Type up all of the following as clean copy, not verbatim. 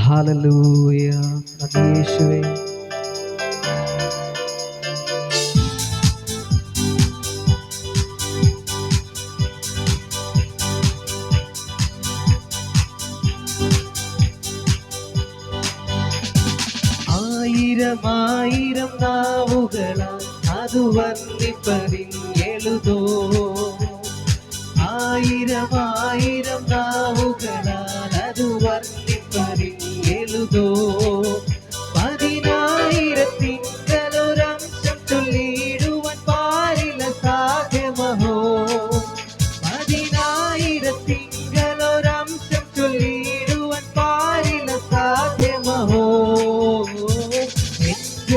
Hallelujah. നന്ദി യേശുവേ. ആയിരം നാവുകളാൽ അത് വർണ്ണിപ്പതിനെഴുതോ. ആയിരം നാവുകളാൽ അത് വർണ്ണിപ്പതിനെഴുതോ. 10,000-ത്തിങ്കലൊരംശം ചൊല്ലിടുവാൻ പാരില സാധ്യമഹോ. 10,000-ത്തിങ്കലൊരംശം ചൊല്ലിടുവാൻ പാരില സാധ്യമഹോ.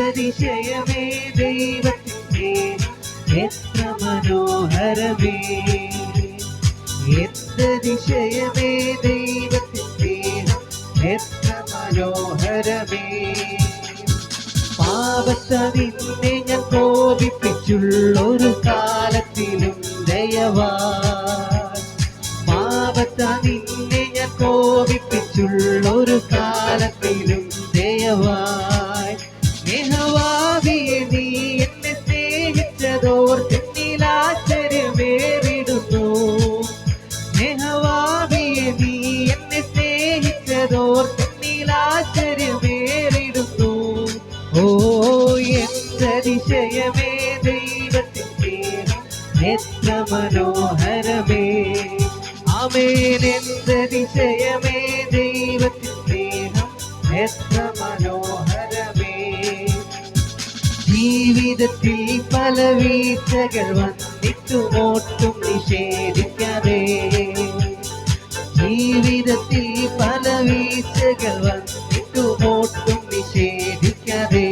അതിശയമേ ദൈവത്തിൻ്റെ എത്ര മനോഹരമേ. അതിശയമേ ദൈവത്തിൻ്റെ എത്ര മനോഹരമേ. പാപത്തെ നിന്നെ ഞാൻ കോപിപ്പിച്ചുള്ളൊരു കാലത്തിലും ദയവായി. പാപത്തെ നിന്നെ ഞാൻ കോപിപ്പിച്ചുള്ളൊരു കാലത്തിലും ദയവായി. യഹോവയെ നീ എന്നെ സ്നേഹിച്ചതോർത്തിന്നിൽ ആശ്ചര്യമേറിടുന്നു. യഹോവയെ നീ എന്നെ സ്നേഹിച്ചതോർത്തിന്നിൽ ആശ്ചര്യമേറിടുന്നു. ഓ എന്തതിശയമേ ദൈവത്തിൻ്റെ എത്ര മനോഹരമേ. ആമേൻ. എന്തതിശയമേ ദൈവത്തിൻ്റെ എത്ര മനോഹരമേ. ജീവിതത്തിൽ പല വീഴ്ചകൾ വന്നിട്ടുമോട്ടും നിഷേധിക്കാതെ. ജീവിതത്തിൽ പല വീഴ്ചകൾ വന്നിട്ടുമോട്ടും നിഷേധിക്കാതെ.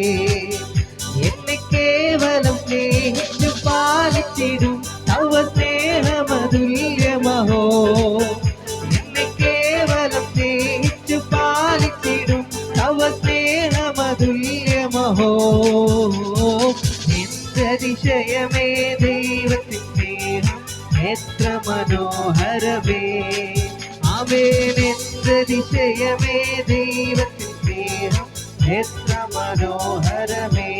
എന്നെ കേവലം സ്നേഹിച്ചു പാലിച്ചിടും തവ സ്നേഹമതുല്യമഹോ. എന്നെ കേവലം സ്നേഹിച്ചു പാലിച്ചിടും തവ സ്നേഹമതുല്യമഹോ. അതിശയമേ ദൈവത്തിൻ്റെ എത്ര മനോഹരമേ. ആമേൻ. അതിശയമേ ദൈവത്തിൻ്റെ എത്ര മനോഹരമേ.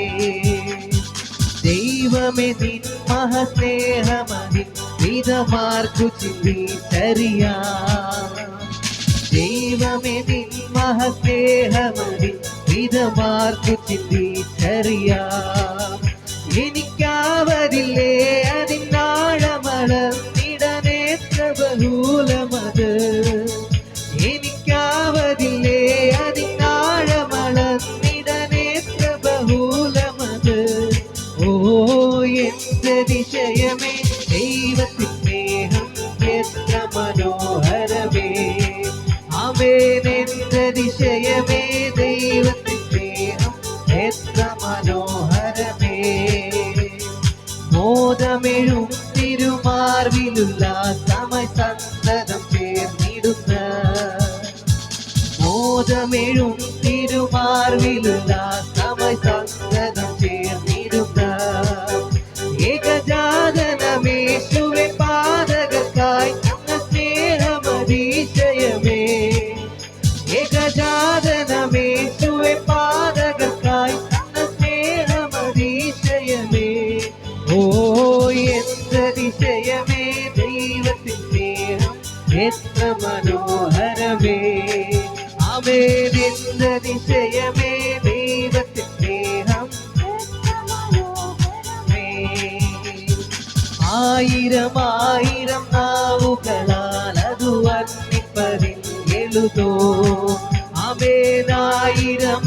ദൈവമേ നിൻ മഹാസ്നേഹമതിൻ വിധമാർക്കു ചിന്തിച്ചറിയാം. ദൈവമേ നിൻ മഹാസ്നേഹമതിൻ വിധമാർക്കു ചിന്തിച്ചറിയാം. എനിക്കാവതില്ലേ അതിനാഴമളന്നിടനേത്ര ബഹുലമത്. എനിക്കാവതില്ലേ അതിനാഴമളന്നിടനേത്ര ബഹുലമത്. ഓ എന്തതിശയമേ ദൈവത്തിൻ്റെ എത്ര മനോഹരമേ. ആമേൻ. എന്തതിശയമേ ദൈവത്തിൻ്റെ എത്ര മനോഹരമേ. മോദമെഴും തിരുമാർവിലുള്ള സമസന്തതം ചേർന്നിടുന്ന. മോദമെഴും തിരുമാർവിലുള്ള സമസന്തതം ചേർന്നിടുന്ന. ഏകജാതനമേശുവെ പാതകർക്കായി തന്ന സ്നേഹമതിശയമേ. ഏകജാതനമേശുവെ പാതകർക്കായി തന്ന സ്നേഹമതിശയമേ. ഓ എന്തതിശയമേ ദൈവത്തിൻ്റെ എത്ര മനോഹരമേ. ആമേൻ. എന്തതിശയമേ ദൈവത്തിൻ്റെ ആയിരം നാവുകളാൽ അത് വർണ്ണിപ്പതിനെഴുതോ. ആമേൻ. ആയിരം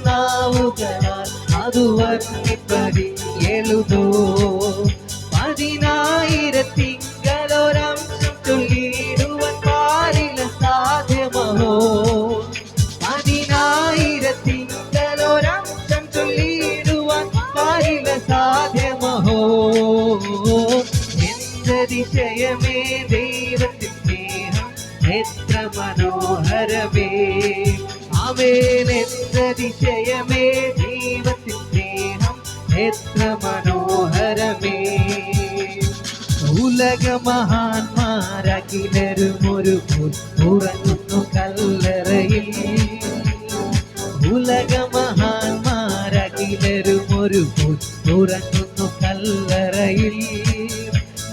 നാവുകളാൽ അത് വർണ്ണിപ്പതിനെഴുതോ. 10,000-ത്തിങ്കലൊരംശം ചൊല്ലിടുവാൻ പാരില സാധ്യമഹോ. 10,000-ത്തിങ്കലൊരംശം ചൊല്ലിടുവാൻ പാരില സാധ്യമഹോ. എന്തതിശയമേ ദൈവത്തിൻ്റെ എത്ര മനോഹരമേ. ആമേൻ. എന്തതിശയമേ ദൈവത്തിൻ്റെ എത്ര മനോഹരമേ. ഉലക മഹാന്മാരകിലരും ഒരു ഉറങ്ങുന്നു കല്ലറയിൽ. ഉലക മഹാന്മാരകിലരും ഒരു ഉറങ്ങുന്നു കല്ലറയിൽ.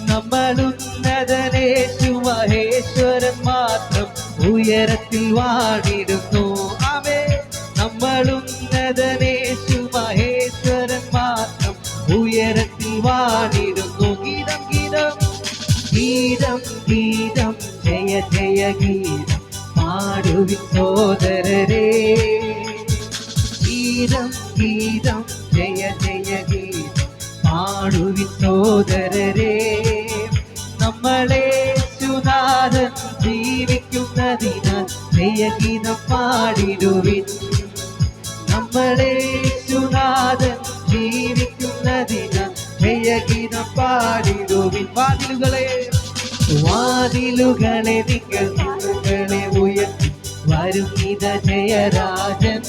നമ്മളുന്നതനേശു മഹേശ്വരൻ മാത്രം ഉയരത്തിൽ വാണിടുന്നു. ആമേ. നമ്മളുന്നതനേശു മഹേശ്വരൻ മാത്രം ഉയരത്തിൽ വാണിടുന്നു. ഗീതം ഗീതം ഗീതം ഗീതം ജയ ജയ ഗീതം പാടുവിൻ സോദരരേ. ഗീതം ഗീതം ജയ ജയ ഗീതം പാടുവിൻ സോദരരേ. നമ്മളെ സുനാഥൻ ജീവിക്കുന്നതിനാൽ ജയഗീതം പാടിടുവിൻ. നമ്മളെ സുനാഥൻ ജീവിക്കുന്നതിനാൽ ജയഗീതം പാടിടുവിൻ. വാതിലുകളെ നിങ്ങൾ നിങ്ങളെ ഉയർത്തി വരും ഇത ജയരാജൻ.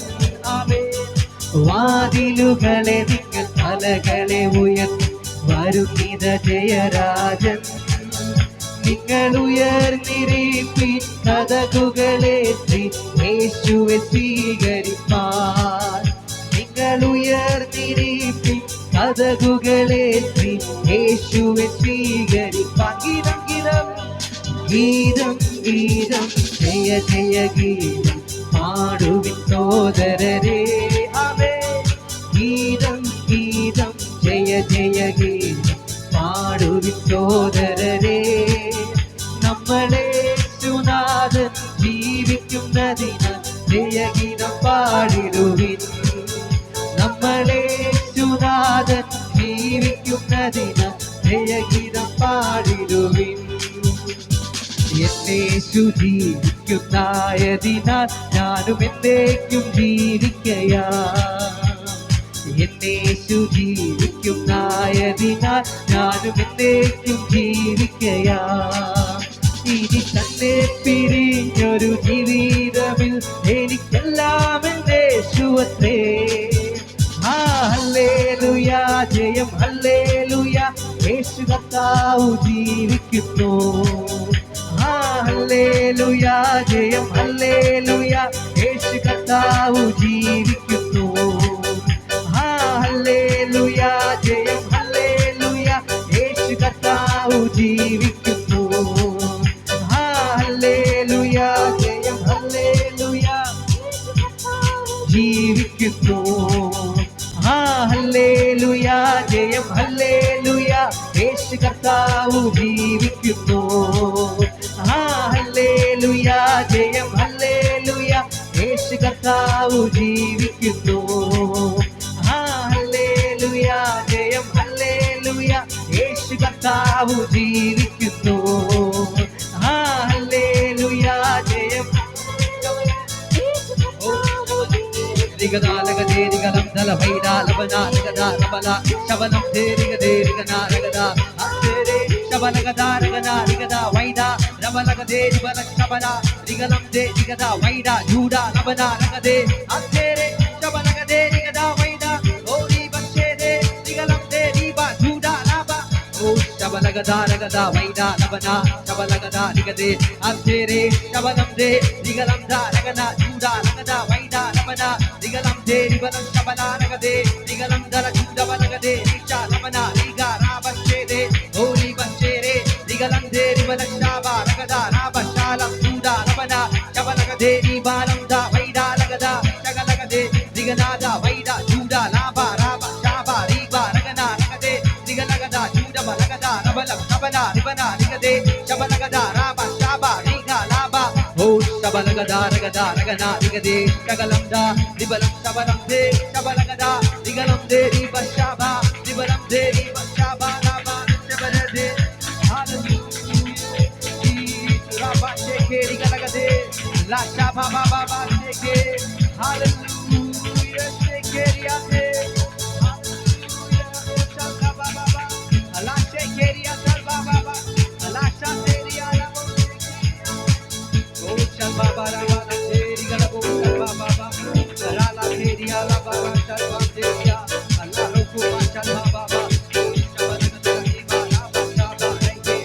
വാതിലുകളെ നിങ്ങൾ തലകളെ ഉയർത്തി വരും ഇത ജയരാജൻ. നിങ്ങൾ ഉയർന്നിരിപ്പിൻ കതകുകളേറ്റി യേശുവെ സ്വീകരിപ്പാൻ. നിങ്ങൾ ഉയർന്നിരിപ്പിൻ കതകുകളേറ്റി യേശുവെ സ്വീകരിപ്പാൻ. ഗീതം ഗീതം ഗീതം ഗീതം ജയ ജയ ഗീതം പാടുവിൻ സോദരരേ. ആമേ. ഗീതം ഗീതം ജയ ജയ ഗീതം പാടുവിൻ സോദരരേ. നമ്മളെ സുനാഥൻ ജീവിക്കുന്നതിനാൽ ജയഗീതം പാടിടുവിൻ. നമ്മളെ സുനാഥൻ ജീവിക്കുന്നതിനാൽ ജയഗീതം പാടിടുവിൻ. എന്നേശു ജീവിക്കുന്നതിനാൽ ഞാനും എന്നേക്കും ജീവിക്കയാ. എന്നേശു ജീവിക്കുന്നതിനാൽ ഞാനും എന്നേക്കും ജീവിക്കയാ. ഇനി തന്നെ പിരിഞ്ഞൊരു ജീവിതമിൽ എനിക്കെല്ലാം എന്നേശുവത്രേ. ഹല്ലേലൂയ ജയം ഹല്ലേലൂയ യേശു കർത്താവ് ജീവിക്കുന്നു. ഹല്ലേലൂയ ജയം ഹല്ലേലൂയ യേശു കർത്താവ് ജീവിക്കുന്നു. ഹല്ലേലൂയ ജയം ഹല്ലേലൂയ യേശു കർത്താവ് ജീവിക്കുന്നു. ഹല്ലേലൂയ ജയം ഹല്ലേലൂയ ജീവിക്കുന്നു. ഹല്ലേലൂയ ജയം ഹല്ലേലൂയ യേശു കർത്താവ് ജീവിക്കുന്നു. ഹല്ലേലൂയ ജയം ഹല്ലേലൂയ യേശു കർത്താവ് ജീവിക്കുന്നു. ഹല്ലേലൂയ ജയം ഹല്ലേലൂയ യേശു കർത്താവ് ജീവിക്കുന്നു. ഹല്ലേലൂയ ജയം ദിഗദാലഗദേ ദിഗലം ദല വൈദാലബനാ ലഗദാ റബല ശബനം ദേരിഗദേ ദിഗനാ ലഗദാ അത്തേരേ ശബലഗദാ രഗദാ ദിഗദാ വൈദാ റബലഗദേ ദിബല ശബല ദിഗലം ദേ ദിഗദാ വൈദാ ജൂഡാ ലബനാ ലഗദേ അത്തേരേ ശബലഗദേ ദിഗദാ വൈദാ ഓരി ബഷേദേ ദിഗലം ദേ ദിബ ജൂഡാ ലബ ഓ ശബലഗദാ രഗദാ വൈദാ ലബനാ ശബലഗദാ ദിഗദേ അത്തേരേ ശബലം ദേ ദിഗലം ദാ രഗദാ ജൂഡാ ലഗദാ വൈദാ ലബനാ ദിഗലം ദേ ദിബലം ശബല ലഗദേ ദിഗലം ദല ജൂഡാ ലഗദേ നിശാ ലബനാ ദിഗാ രാബഷേദേ ഓരി ബഷേരേ ദിഗലം ദേ ദിബല ശബ ലഗദാ രാബശാലം ജൂഡാ ലബനാ ശബലഗദേ ദിബാലം ദാ വൈദാ ലഗദാ ശഗലഗദേ ദിഗനാദാ വൈദാ ജൂഡാ ലാബ രാബ ശബ റിബാ രഗനാ ലഗദേ ദിഗലഗദാ ജൂഡാ ലഗദാ റബലം ശബനാ റിബനാ ലഗദേ ശബലഗദാ രാബ ശബ റിഗാ ലാബ ഓ ശബലഗദാ രഗദാ രഗനാ ലഗദേ ശഗലം ദാ ദിബലം ശബലം ദേ ശബലഗദാ ദിഗലം ദേ റിബ ശബ ദിബലം ദേ റിബ ശബ ലാബ ശബലദേ ഹല്ലേലൂയ രാബ ശേഖേ ദിഗലഗദേ ലാ ശബ ബബ ബ ശേഖേ ഹല്ലേലൂയ ശേഖേ റിയാദേ ഹല്ലേലൂയ ശബ ബബ ബ ലാ ശേഖേ റിയാദ ബബ ബ ലാ ശേഖേ റിയാദ ഓ ശബ ബബ രാബ ശേഖേ ഗലബോ ശബ ബബ ലാ ശേഖേ റിയാദ ബബ ശബ ദേരിയ അല്ലാഹു കുമാ ശബ ബബ ശബലഗദേ ദിബ ലാബ ശബ റിഗേ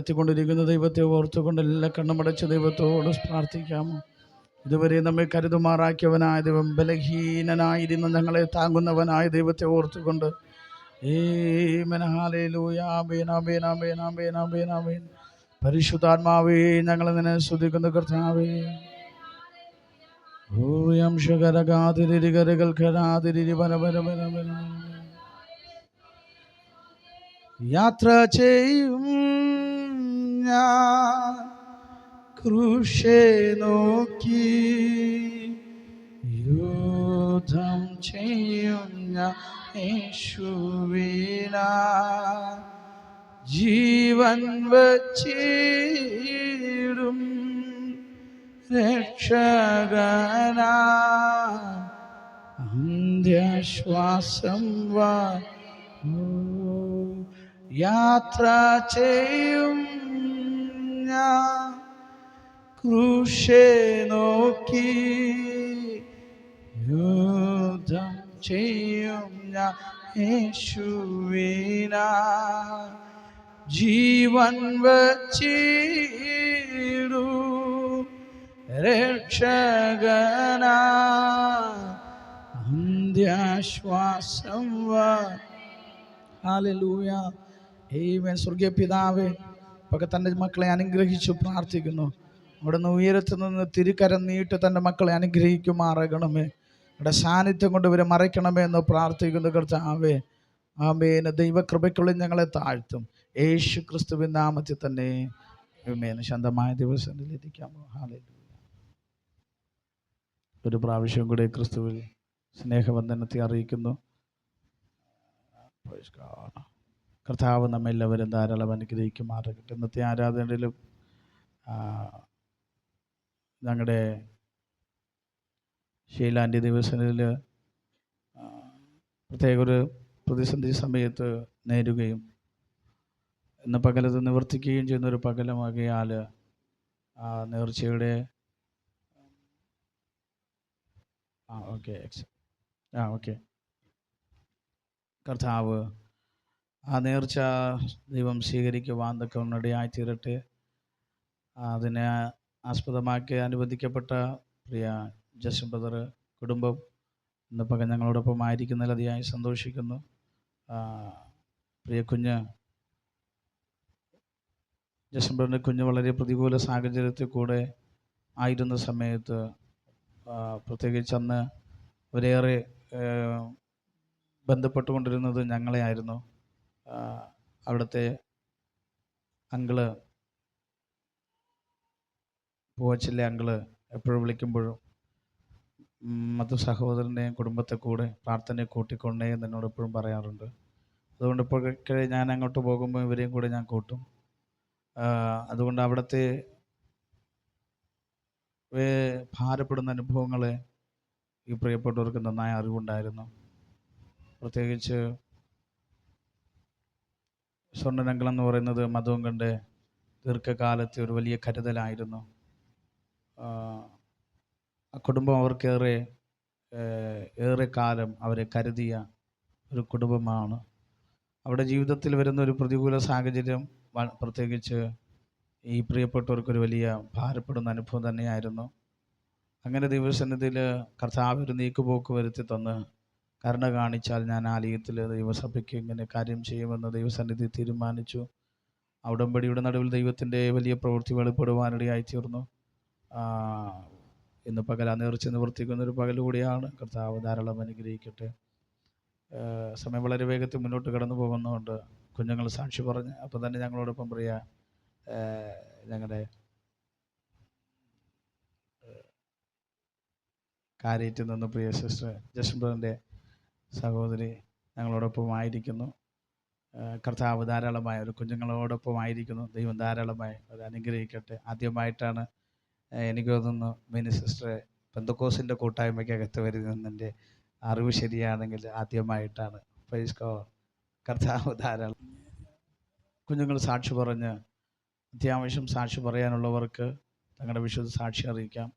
നടത്തിക്കൊണ്ടിരിക്കുന്ന ദൈവത്തെ ഓർത്തുകൊണ്ട് എല്ലാ കണ്ണുമടച്ച് ദൈവത്തോട് പ്രാർത്ഥിക്കാമോ? ഇതുവരെ നമ്മെ കരുതുമാറാക്കിയവനായ ദൈവം, ബലഹീനനായിരുന്ന ഞങ്ങളെ താങ്ങുന്നവനായ ദൈവത്തെ ഓർത്തുകൊണ്ട് പരിശുദ്ധാത്മാവേ, ഞങ്ങൾ നിന്നെ സ്തുതിക്കുന്നു കർത്താവേ. യാത്ര ചെയ്യും ഞാൻ ക്രൂശെ നോക്കി, യുദ്ധം ചെയ്യും ഞാൻ യേശുവിനാ, ജീവൻ വച്ചിടും രക്ഷകനാ, അന്ത്യശ്വാസം യാത്ര ചെയ്യും ഞാൻ ക്രൂശെ നോക്കി, യുദ്ധം ചെയ്യും ഞാൻ യേശുവിനാ, ജീവൻ വച്ചിടൂ രക്ഷകനാ, അന്ത്യശ്വാസം ഹല്ലേലൂയ. ആമേൻ. സ്വർഗീയ പിതാവേ, ഇപ്പൊക്കെ തൻ്റെ മക്കളെ അനുഗ്രഹിച്ചു പ്രാർത്ഥിക്കുന്നു. അവിടുന്ന് ഉയരത്തു നിന്ന് തിരുക്കരം നീട്ടി തൻ്റെ മക്കളെ അനുഗ്രഹിക്കുമാറാകണമേ. അവിടെ സാന്നിധ്യം കൊണ്ട് ഇവരെ മറയ്ക്കണമേ എന്ന് പ്രാർത്ഥിക്കുന്നു കർത്താവേ. ആമേൻ. ദൈവകൃപയ്ക്കുള്ളിൽ ഞങ്ങളെ താഴ്ത്തും, യേശു ക്രിസ്തുവിൻ നാമത്തിൽ തന്നെ. ആമേൻ. ശാന്തമായ ദിവസത്തിലിരിക്കാമോ? ഹല്ലേലൂയ. ഒരു പ്രാവശ്യം കൂടെ ക്രിസ്തുവിൽ സ്നേഹവന്ദനത്തെ അറിയിക്കുന്നു. കർത്താവ് നമ്മെല്ലാവരും ധാരാളം അനുഗ്രഹിക്കുമാറാകട്ടെ. ഇന്നത്തെ ആരാധനയിലും ഞങ്ങളുടെ ശീലാൻ്റെ ദിവസങ്ങളിൽ പ്രത്യേക ഒരു പ്രതിസന്ധി സമയത്ത് നേരുകയും ഇന്ന് പകലത്ത് നിവർത്തിക്കുകയും ചെയ്യുന്നൊരു പകലമാകിയാൽ നേർച്ചയുടെ ഓക്കെ കർത്താവ് ആ നേർച്ച ദൈവം സ്വീകരിക്കുവാൻ തക്കവണ്ണം തീരട്ടെ. അതിനെ ആസ്പദമാക്കി അനുവദിക്കപ്പെട്ട പ്രിയ ജസ്റ്റിൻ ബ്രദർ കുടുംബം ഇന്ന് പകൽ ഞങ്ങളോടൊപ്പം ആയിരിക്കുന്നതിൽ അതിയായി സന്തോഷിക്കുന്നു. പ്രിയ കുഞ്ഞ് ജസ്റ്റിൻ ബ്രദറിൻ്റെ കുഞ്ഞ് വളരെ പ്രതികൂല സാഹചര്യത്തിൽ കൂടെ ആയിരുന്ന സമയത്ത്, പ്രത്യേകിച്ച് അന്ന് അവരേറെ ബന്ധപ്പെട്ടുകൊണ്ടിരുന്നത് ഞങ്ങളെ ആയിരുന്നു. അവിടുത്തെ അങ്കിള്, പൂവച്ചിലെ അങ്കിള് എപ്പോഴും വിളിക്കുമ്പോഴും മറ്റു സഹോദരൻ്റെയും കുടുംബത്തെ കൂടെ പ്രാർത്ഥനയെ കൂട്ടിക്കൊണ്ടേ എന്ന് എന്നോട് എപ്പോഴും പറയാറുണ്ട്. അതുകൊണ്ട് ഇപ്പോൾ ഞാൻ അങ്ങോട്ട് പോകുമ്പോൾ ഇവരെയും കൂടെ ഞാൻ കൂട്ടും. അതുകൊണ്ട് അവിടുത്തെ ഭാരപ്പെടുന്ന അനുഭവങ്ങളെ ഈ പ്രിയപ്പെട്ടവർക്ക് നന്നായി അറിവുണ്ടായിരുന്നു. പ്രത്യേകിച്ച് സ്വർണ്ണരംഗം എന്ന് പറയുന്നത് മധുവങ്കൻ്റെ ദീർഘകാലത്തെ ഒരു വലിയ കരുതലായിരുന്നു. ആ കുടുംബം അവർക്കേറെ കാലം അവരെ കരുതിയ ഒരു കുടുംബമാണ്. അവിടെ ജീവിതത്തിൽ വരുന്ന ഒരു പ്രതികൂല സാഹചര്യം പ്രത്യേകിച്ച് ഈ പ്രിയപ്പെട്ടവർക്കൊരു വലിയ ഭാരപ്പെടുന്ന അനുഭവം തന്നെയായിരുന്നു. അങ്ങനെ ദൈവസന്നിധിയിൽ കർത്താവ് ഒരു നീക്കുപോക്ക് വരുത്തി തന്ന് കരുണ കാണിച്ചാൽ ഞാൻ ആലയത്തിൽ ദൈവസഭയ്ക്ക് ഇങ്ങനെ കാര്യം ചെയ്യുമെന്ന് ദൈവസന്നിധി തീരുമാനിച്ചു. ആ ഉടമ്പടിയുടെ നടുവിൽ ദൈവത്തിൻ്റെ വലിയ പ്രവൃത്തി വെളിപ്പെടുവാനിടയായിത്തീർന്നു. ഇന്ന് പകൽ നേർച്ച നിവർത്തിക്കുന്നൊരു പകൽ കൂടിയാണ്. കർത്താവ് ധാരാളം അനുഗ്രഹിക്കട്ടെ. സമയം വളരെ വേഗത്തിൽ മുന്നോട്ട് കടന്നു പോകുന്നതുകൊണ്ട് കുഞ്ഞുങ്ങൾ സാക്ഷി പറഞ്ഞ് അപ്പം തന്നെ ഞങ്ങളോടൊപ്പം പ്രിയ ഞങ്ങളുടെ കാര്യത്തിൽ നിന്ന് പ്രിയ സിസ്റ്റർ ജസ്റ്റിൻ ബ്രദറിൻ്റെ സഹോദരി ഞങ്ങളോടൊപ്പം ആയിരിക്കുന്നു. കർത്താവ് ധാരാളമായ ഒരു കുഞ്ഞുങ്ങളോടൊപ്പം ആയിരിക്കുന്നു. ദൈവം ധാരാളമായി അത് അനുഗ്രഹിക്കട്ടെ. ആദ്യമായിട്ടാണ് എനിക്ക് തോന്നുന്നു മിനി സിസ്റ്ററെ പെന്തക്കോസിൻ്റെ കൂട്ടായ്മയ്ക്കകത്ത് വരുന്നതിൻ്റെ അറിവ് ശരിയാണെങ്കിൽ ആദ്യമായിട്ടാണ്. Praise God. കർത്താവ് ധാരാളം കുഞ്ഞുങ്ങൾ സാക്ഷി പറഞ്ഞ് അത്യാവശ്യം സാക്ഷി പറയാനുള്ളവർക്ക് തങ്ങളുടെ വിശുദ്ധ സാക്ഷി അറിയിക്കാം.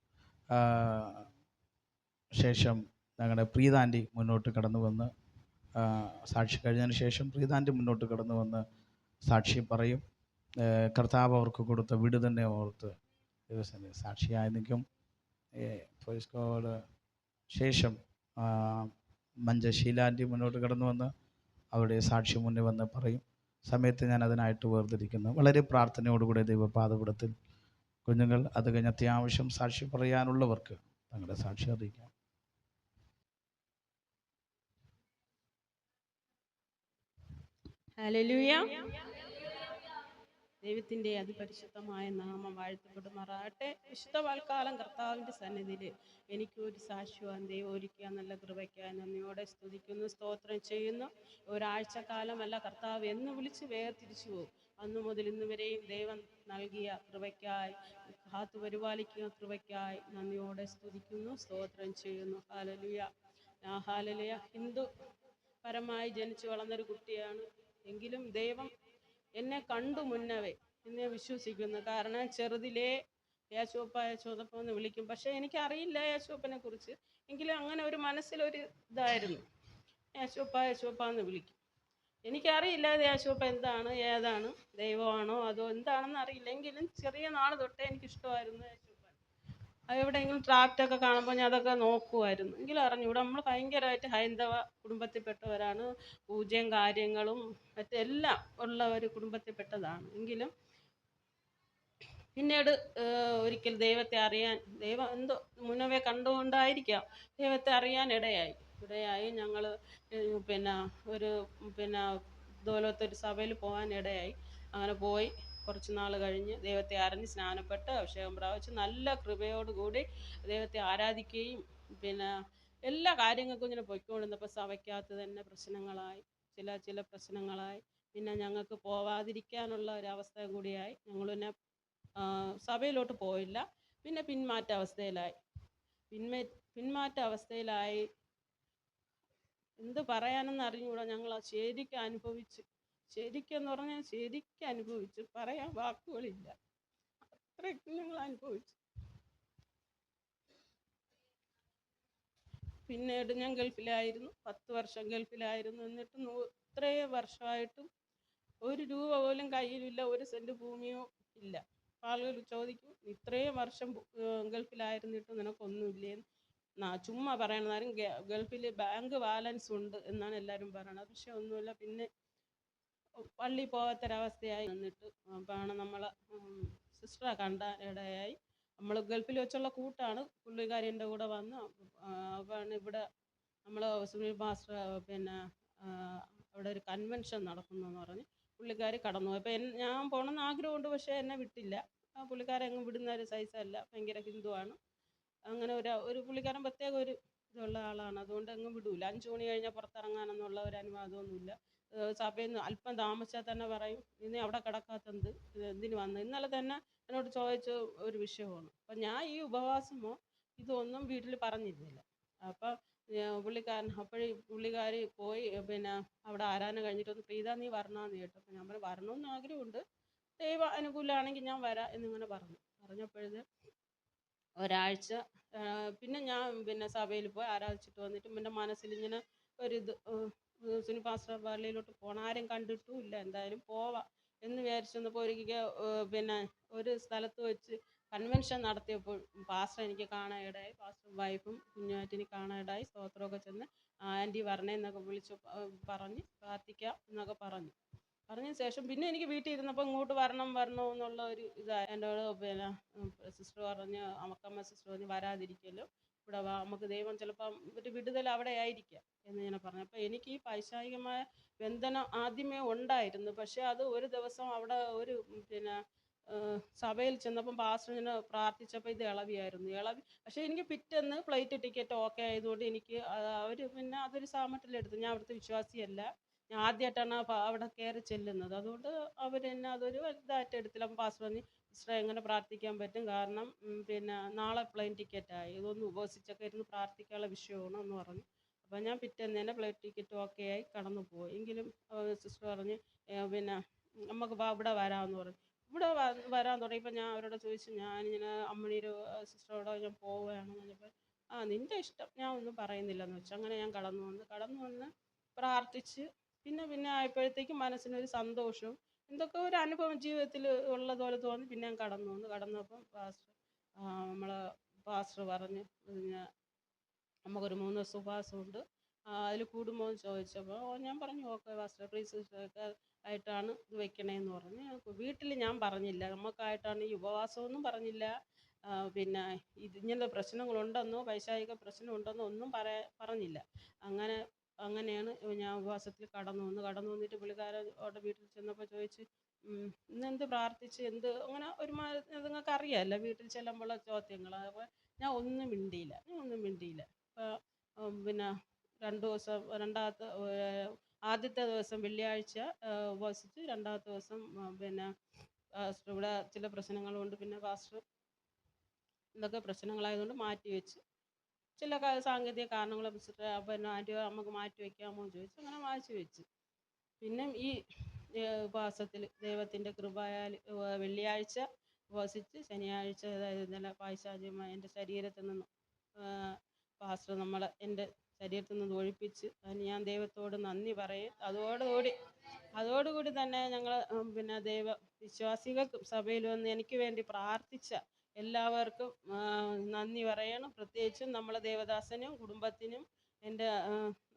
ശേഷം ഞങ്ങളുടെ പ്രീതാൻ്റി മുന്നോട്ട് കടന്നു വന്ന് സാക്ഷി കഴിഞ്ഞതിന് ശേഷം പ്രീതാൻ്റി മുന്നോട്ട് കടന്നു വന്ന് സാക്ഷി പറയും. കർത്താവ് അവർക്ക് കൊടുത്ത വിടുതന്നെ ഓർത്ത് ദിവസം സാക്ഷിയായി നിൽക്കും. ഫോയ്സ്കോഡ് ശേഷം മഞ്ചശീലാൻറ്റി മുന്നോട്ട് കടന്നു വന്ന് അവരുടെ സാക്ഷി മുന്നിൽ വന്ന് പറയും. സമയത്ത് ഞാൻ അതിനായിട്ട് വേർതിരിക്കുന്നു. വളരെ പ്രാർത്ഥനയോടുകൂടി ദൈവപാദപീഠത്തിൽ കുഞ്ഞുങ്ങൾ അത് കഴിഞ്ഞ് അത്യാവശ്യം സാക്ഷി പറയാനുള്ളവർക്ക് തങ്ങളുടെ സാക്ഷി അറിയിക്കാം. ഹല്ലേലൂയ. ദൈവത്തിൻ്റെ അതിപരിശുദ്ധമായ നാമം വാഴ്ത്തപ്പെടുമാറാകട്ടെ. വിശുദ്ധവാൽക്കാലം കർത്താവിൻ്റെ സന്നിധിയിൽ എനിക്കൊരു സാക്ഷ്യവാൻ ദൈവം ഒരുക്കിയ നല്ല കൃപയ്ക്കായി നന്ദിയോടെ സ്തുതിക്കുന്നു, സ്തോത്രം ചെയ്യുന്നു. ഒരാഴ്ചക്കാലമല്ല, കർത്താവ് എന്ന് വിളിച്ച് വേർതിരിച്ചു പോകും. അന്നു മുതൽ ഇന്ന് വരെയും ദൈവം നൽകിയ കൃപയ്ക്കായി, കാത്തു പരിപാലിക്കുന്ന കൃപയ്ക്കായി നന്ദിയോടെ സ്തുതിക്കുന്നു, സ്തോത്രം ചെയ്യുന്നു. ഹല്ലേലൂയ. ഹല്ലേലൂയ. ഹിന്ദു പരമായി ജനിച്ചു വളർന്നൊരു കുട്ടിയാണ്. എങ്കിലും ദൈവം എന്നെ കണ്ടു മുന്നവേ എന്നെ വിശ്വസിക്കുന്നു. കാരണം ചെറുതിലേ യേശുപ്പ എന്ന് വിളിക്കും. പക്ഷേ എനിക്കറിയില്ല യേശുപ്പനെ കുറിച്ച്. എങ്കിലും അങ്ങനെ ഒരു മനസ്സിലൊരു ഇതായിരുന്നു, യേശുപ്പ എന്ന് വിളിക്കും. എനിക്കറിയില്ല യേശുപ്പ എന്താണ്, ഏതാണ്, ദൈവമാണോ അതോ എന്താണെന്ന് അറിയില്ല. എങ്കിലും ചെറിയ നാൾ തൊട്ടേ എനിക്കിഷ്ടമായിരുന്നു യേശുപ്പൻ. എവിടെയെങ്കിലും ട്രാക്റ്റൊക്കെ കാണുമ്പോൾ ഞാൻ അതൊക്കെ നോക്കുമായിരുന്നു. എങ്കിലും അറിഞ്ഞൂടെ, നമ്മൾ ഭയങ്കരമായിട്ട് ഹൈന്ദവ കുടുംബത്തിൽപ്പെട്ടവരാണ്. പൂജയും കാര്യങ്ങളും മറ്റെല്ലാം ഉള്ള ഒരു കുടുംബത്തിൽപ്പെട്ടതാണ്. എങ്കിലും പിന്നീട് ഒരിക്കൽ ദൈവത്തെ അറിയാൻ, ദൈവം എന്തോ മുന്നവേ കണ്ടുകൊണ്ടായിരിക്കാം ദൈവത്തെ അറിയാൻ ഇടയായി. ഞങ്ങൾ ഇതുപോലത്തൊരു സഭയിൽ പോകാൻ ഇടയായി. അങ്ങനെ പോയി കുറച്ച് നാൾ കഴിഞ്ഞ് ദൈവത്തെ അറിഞ്ഞ് സ്നാനപ്പെട്ട് അഭിഷേകം പ്രാപിച്ച് നല്ല കൃപയോടുകൂടി ദൈവത്തെ ആരാധിക്കുകയും എല്ലാ കാര്യങ്ങൾക്കും ഇങ്ങനെ പൊയ്ക്കൊണ്ടിരുന്നപ്പോൾ സഭയ്ക്കകത്ത് തന്നെ പ്രശ്നങ്ങളായി, ചില പ്രശ്നങ്ങളായി. പിന്നെ ഞങ്ങൾക്ക് പോവാതിരിക്കാനുള്ള ഒരവസ്ഥ കൂടിയായി. ഞങ്ങൾ പിന്നെ സഭയിലോട്ട് പോയില്ല. പിന്നെ പിന്മാറ്റ അവസ്ഥയിലായി. എന്ത് പറയാനെന്ന് അറിഞ്ഞുകൂടാ. ഞങ്ങൾ ശരിക്കും അനുഭവിച്ചു. ശരിക്കെന്ന് പറഞ്ഞാൽ ശരിക്കും അനുഭവിച്ചു. പറയാൻ വാക്കുകളില്ല, അത്രയ്ക്കും ഞങ്ങൾ അനുഭവിച്ചു. പിന്നീട് ഞാൻ ഗൾഫിലായിരുന്നു, 10 വർഷം ഗൾഫിലായിരുന്നു. എന്നിട്ടും ഇത്രയും വർഷമായിട്ടും ഒരു രൂപ പോലും കയ്യിലില്ല, ഒരു സെൻറ്റ് ഭൂമിയോ ഇല്ല. ആളുകൾ ചോദിക്കും, ഇത്രയും വർഷം ഗൾഫിലായിരുന്നിട്ട് നിനക്കൊന്നുമില്ലേന്ന്. ചുമ്മാ പറയണതാരും ഗൾഫിൽ ബാങ്ക് ബാലൻസ് ഉണ്ട് എന്നാണ് എല്ലാവരും പറയണത്. പക്ഷെ ഒന്നുമില്ല. പിന്നെ പള്ളി പോകാത്തൊരവസ്ഥയായി നിന്നിട്ട് ആണ് നമ്മളെ സിസ്റ്ററെ കാണാൻ ഇടയായി. നമ്മൾ ഗൾഫിൽ വെച്ചുള്ള കൂട്ടാണ്. പുള്ളിക്കാരി എൻ്റെ കൂടെ വന്ന് അപ്പാണ് ഇവിടെ നമ്മൾ സുനിൽ മാസ്റ്റർ അവിടെ ഒരു കൺവെൻഷൻ നടക്കുന്നെന്ന് പറഞ്ഞ് പുള്ളിക്കാരി കടന്നുപോയി. അപ്പോൾ ഞാൻ പോകണമെന്ന് ആഗ്രഹമുണ്ട്, പക്ഷേ എന്നെ വിട്ടില്ല. ആ പുള്ളിക്കാരെ അങ്ങ് വിടുന്ന ഒരു സൈസല്ല, ഭയങ്കര ഹിന്ദുവാണ്. അങ്ങനെ ഒരു പുള്ളിക്കാരൻ പ്രത്യേക ഒരു ഇതുള്ള ആളാണ്. അതുകൊണ്ട് അങ്ങ് വിടൂല. 5 മണി കഴിഞ്ഞാൽ പുറത്തിറങ്ങാനെന്നുള്ള ഒരു അനുവാദമൊന്നുമില്ല. സഭയിൽ നിന്ന് അല്പം താമസിച്ചാൽ തന്നെ പറയും, ഇനി അവിടെ കിടക്കാത്തത് എന്തിന് വന്ന്. ഇന്നലെ തന്നെ എന്നോട് ചോദിച്ച ഒരു വിഷയമാണ്. അപ്പം ഞാൻ ഈ ഉപവാസമോ ഇതൊന്നും വീട്ടിൽ പറഞ്ഞിരുന്നില്ല. അപ്പം പുള്ളിക്കാരി പോയി അവിടെ ആരാധന കഴിഞ്ഞിട്ടൊന്ന് പ്രീത നീ വരണമെന്ന് കേട്ടു. അപ്പം ഞാൻ പറഞ്ഞു വരണമെന്ന് ആഗ്രഹമുണ്ട്, ദൈവ അനുകൂലമാണെങ്കിൽ ഞാൻ വരാം എന്നിങ്ങനെ പറഞ്ഞപ്പോഴത് ഒരാഴ്ച പിന്നെ ഞാൻ സഭയിൽ പോയി ആരാധിച്ചിട്ട് വന്നിട്ട് എൻ്റെ മനസ്സിലിങ്ങനെ ഒരിത്, സുനി പാസ്റ്റർ പള്ളിയിലോട്ട് പോകണം, ആരും കണ്ടിട്ടും ഇല്ല, എന്തായാലും പോവാം എന്ന് വിചാരിച്ചു വന്നപ്പോൾ ഒരു സ്ഥലത്ത് വെച്ച് കൺവെൻഷൻ നടത്തിയപ്പോൾ പാസ്റ്റർ എനിക്ക് കാണാനിടയായി. പാസ്റ്റർ വൈഫും കുഞ്ഞുമായിട്ട് എനിക്ക് കാണാനിടയായി. സ്തോത്രമൊക്കെ ചെന്ന് ആൻറ്റി വരണേ എന്നൊക്കെ വിളിച്ച് പറഞ്ഞ് പ്രാർത്ഥിക്കാം എന്നൊക്കെ പറഞ്ഞ ശേഷം പിന്നെ എനിക്ക് വീട്ടിൽ ഇരുന്നപ്പോൾ ഇങ്ങോട്ട് വരണം എന്നുള്ള ഒരു ഇതായി. എന്നോട് സിസ്റ്റർ പറഞ്ഞ്, അമ്മക്കമ്മ സിസ്റ്റർ പറഞ്ഞ് വരാതിരിക്കല്ലോ, ഇവിടെ വാ, നമുക്ക് ദൈവം ചിലപ്പം ഒരു വിടുതൽ അവിടെ ആയിരിക്കാം എന്ന് ഇങ്ങനെ പറഞ്ഞു. അപ്പോൾ എനിക്ക് ഈ പൈശാചികമായ ബന്ധനം ആദ്യമേ ഉണ്ടായിരുന്നു. പക്ഷേ അത് ഒരു ദിവസം അവിടെ ഒരു സഭയിൽ ചെന്നപ്പം പാസ്റ്റർ ഇങ്ങനെ പ്രാർത്ഥിച്ചപ്പോൾ ഇത് ഇളവിയായിരുന്നു. പക്ഷേ എനിക്ക് പിറ്റേന്ന് ഫ്ലൈറ്റ് ടിക്കറ്റ് ഓക്കെ ആയതുകൊണ്ട് എനിക്ക് അവർ അതൊരു സാമട്ടിലെടുത്തു. ഞാൻ അവിടുത്തെ വിശ്വാസിയല്ല, ഞാൻ ആദ്യമായിട്ടാണ് അവിടെ കയറി ചെല്ലുന്നത്. അതുകൊണ്ട് അവർ എന്നെ അതൊരു ഇതായിട്ട് എടുത്തില്ല. അപ്പം പാസ്റ്റർ പറഞ്ഞ്, സിസ്റ്റർ എങ്ങനെ പ്രാർത്ഥിക്കാൻ പറ്റും, കാരണം നാളെ പ്ലെയിൻ ടിക്കറ്റായി, ഇതൊന്ന് ഉപവസിച്ചൊക്കെ ഇരുന്ന് പ്രാർത്ഥിക്കാനുള്ള വിഷയമാണ് എന്ന് പറഞ്ഞു. അപ്പം ഞാൻ പിറ്റേന്ന് തന്നെ ഫ്ലൈറ്റ് ടിക്കറ്റ് ഓക്കെ ആയി കടന്നു പോയി. എങ്കിലും സിസ്റ്റർ പറഞ്ഞ് നമുക്ക് ഇവിടെ വരാമെന്ന് പറഞ്ഞു. ഇവിടെ വരാൻ തുടങ്ങിയപ്പോൾ ഞാൻ അവരോട് ചോദിച്ചു, ഞാനിങ്ങനെ അമ്മണിയൊരു സിസ്റ്ററോട് ഞാൻ പോവുകയാണെന്ന് പറഞ്ഞപ്പോൾ നിൻ്റെ ഇഷ്ടം, ഞാൻ ഒന്നും പറയുന്നില്ലെന്ന് വെച്ചു. അങ്ങനെ ഞാൻ കടന്നു വന്ന് പ്രാർത്ഥിച്ച് പിന്നെ ആയപ്പോഴത്തേക്കും മനസ്സിനൊരു സന്തോഷവും എന്തൊക്കെ ഒരു അനുഭവം ജീവിതത്തിൽ ഉള്ളതുപോലെ തോന്നി. പിന്നെ ഞാൻ കടന്നപ്പം നമ്മളെ പാസ്റ്റർ പറഞ്ഞ് പിന്നെ നമുക്കൊരു 3 ദിവസം ഉപവാസമുണ്ട്, അതിൽ കൂടുമോ എന്ന് ചോദിച്ചപ്പോൾ ഞാൻ പറഞ്ഞു ഓക്കെ പാസ്റ്റർ പ്ലീസ് ആയിട്ടാണ് ഇത് വെക്കണേന്ന് പറഞ്ഞ്. വീട്ടിൽ ഞാൻ പറഞ്ഞില്ല, നമുക്കായിട്ടാണ് ഈ ഉപവാസമൊന്നും പറഞ്ഞില്ല. പിന്നെ ഇങ്ങനത്തെ പ്രശ്നങ്ങളുണ്ടെന്നോ പൈശാചിക പ്രശ്നമുണ്ടെന്നോ ഒന്നും പറഞ്ഞില്ല. അങ്ങനെയാണ് ഞാൻ ഉപവാസത്തിൽ കടന്നു വന്നിട്ട് പുള്ളിക്കാരൻ അവിടെ വീട്ടിൽ ചെന്നപ്പോൾ ചോദിച്ച് ഇന്നെന്ത് പ്രാർത്ഥിച്ച് അങ്ങനെ ഒരുമാതിരി നിങ്ങൾക്ക് അറിയാമല്ലോ വീട്ടിൽ ചെല്ലുമ്പോഴുള്ള ചോദ്യങ്ങൾ. അപ്പോൾ ഞാൻ ഒന്നും മിണ്ടിയില്ല. പിന്നെ 2 ദിവസം ആദ്യത്തെ ദിവസം വെള്ളിയാഴ്ച ഉപവസിച്ച്, രണ്ടാമത്തെ ദിവസം പിന്നെ ഇവിടെ ചില പ്രശ്നങ്ങൾ കൊണ്ട് പിന്നെ പാസ്റ്റർ എന്തൊക്കെ പ്രശ്നങ്ങളായതുകൊണ്ട് മാറ്റിവെച്ച്, ചില സാങ്കേതിക കാരണങ്ങൾ വെച്ചിട്ട് പിന്നെ ആൻറ്റി നമുക്ക് മാറ്റി വയ്ക്കാമോ എന്ന് ചോദിച്ചു. അങ്ങനെ മാറ്റി വെച്ച്. പിന്നെ ഈ ഉപവാസത്തിൽ ദൈവത്തിൻ്റെ കൃപയാൽ വെള്ളിയാഴ്ച ഉപവസിച്ച് ശനിയാഴ്ച ഇന്നലെ പൈശാചികമായ എൻ്റെ ശരീരത്തിൽ നിന്ന് പാസ്റ്റർ എൻ്റെ ശരീരത്തിൽ നിന്ന് ഒഴിപ്പിച്ച്. അതിന് ഞാൻ ദൈവത്തോട് നന്ദി പറയും. അതോടുകൂടി തന്നെ ഞങ്ങൾ പിന്നെ വിശ്വാസികൾക്കും സഭയിൽ വന്ന് എനിക്ക് വേണ്ടി പ്രാർത്ഥിച്ച എല്ലാവർക്കും നന്ദി പറയണം. പ്രത്യേകിച്ചും നമ്മളെ ദേവദാസനും കുടുംബത്തിനും എൻ്റെ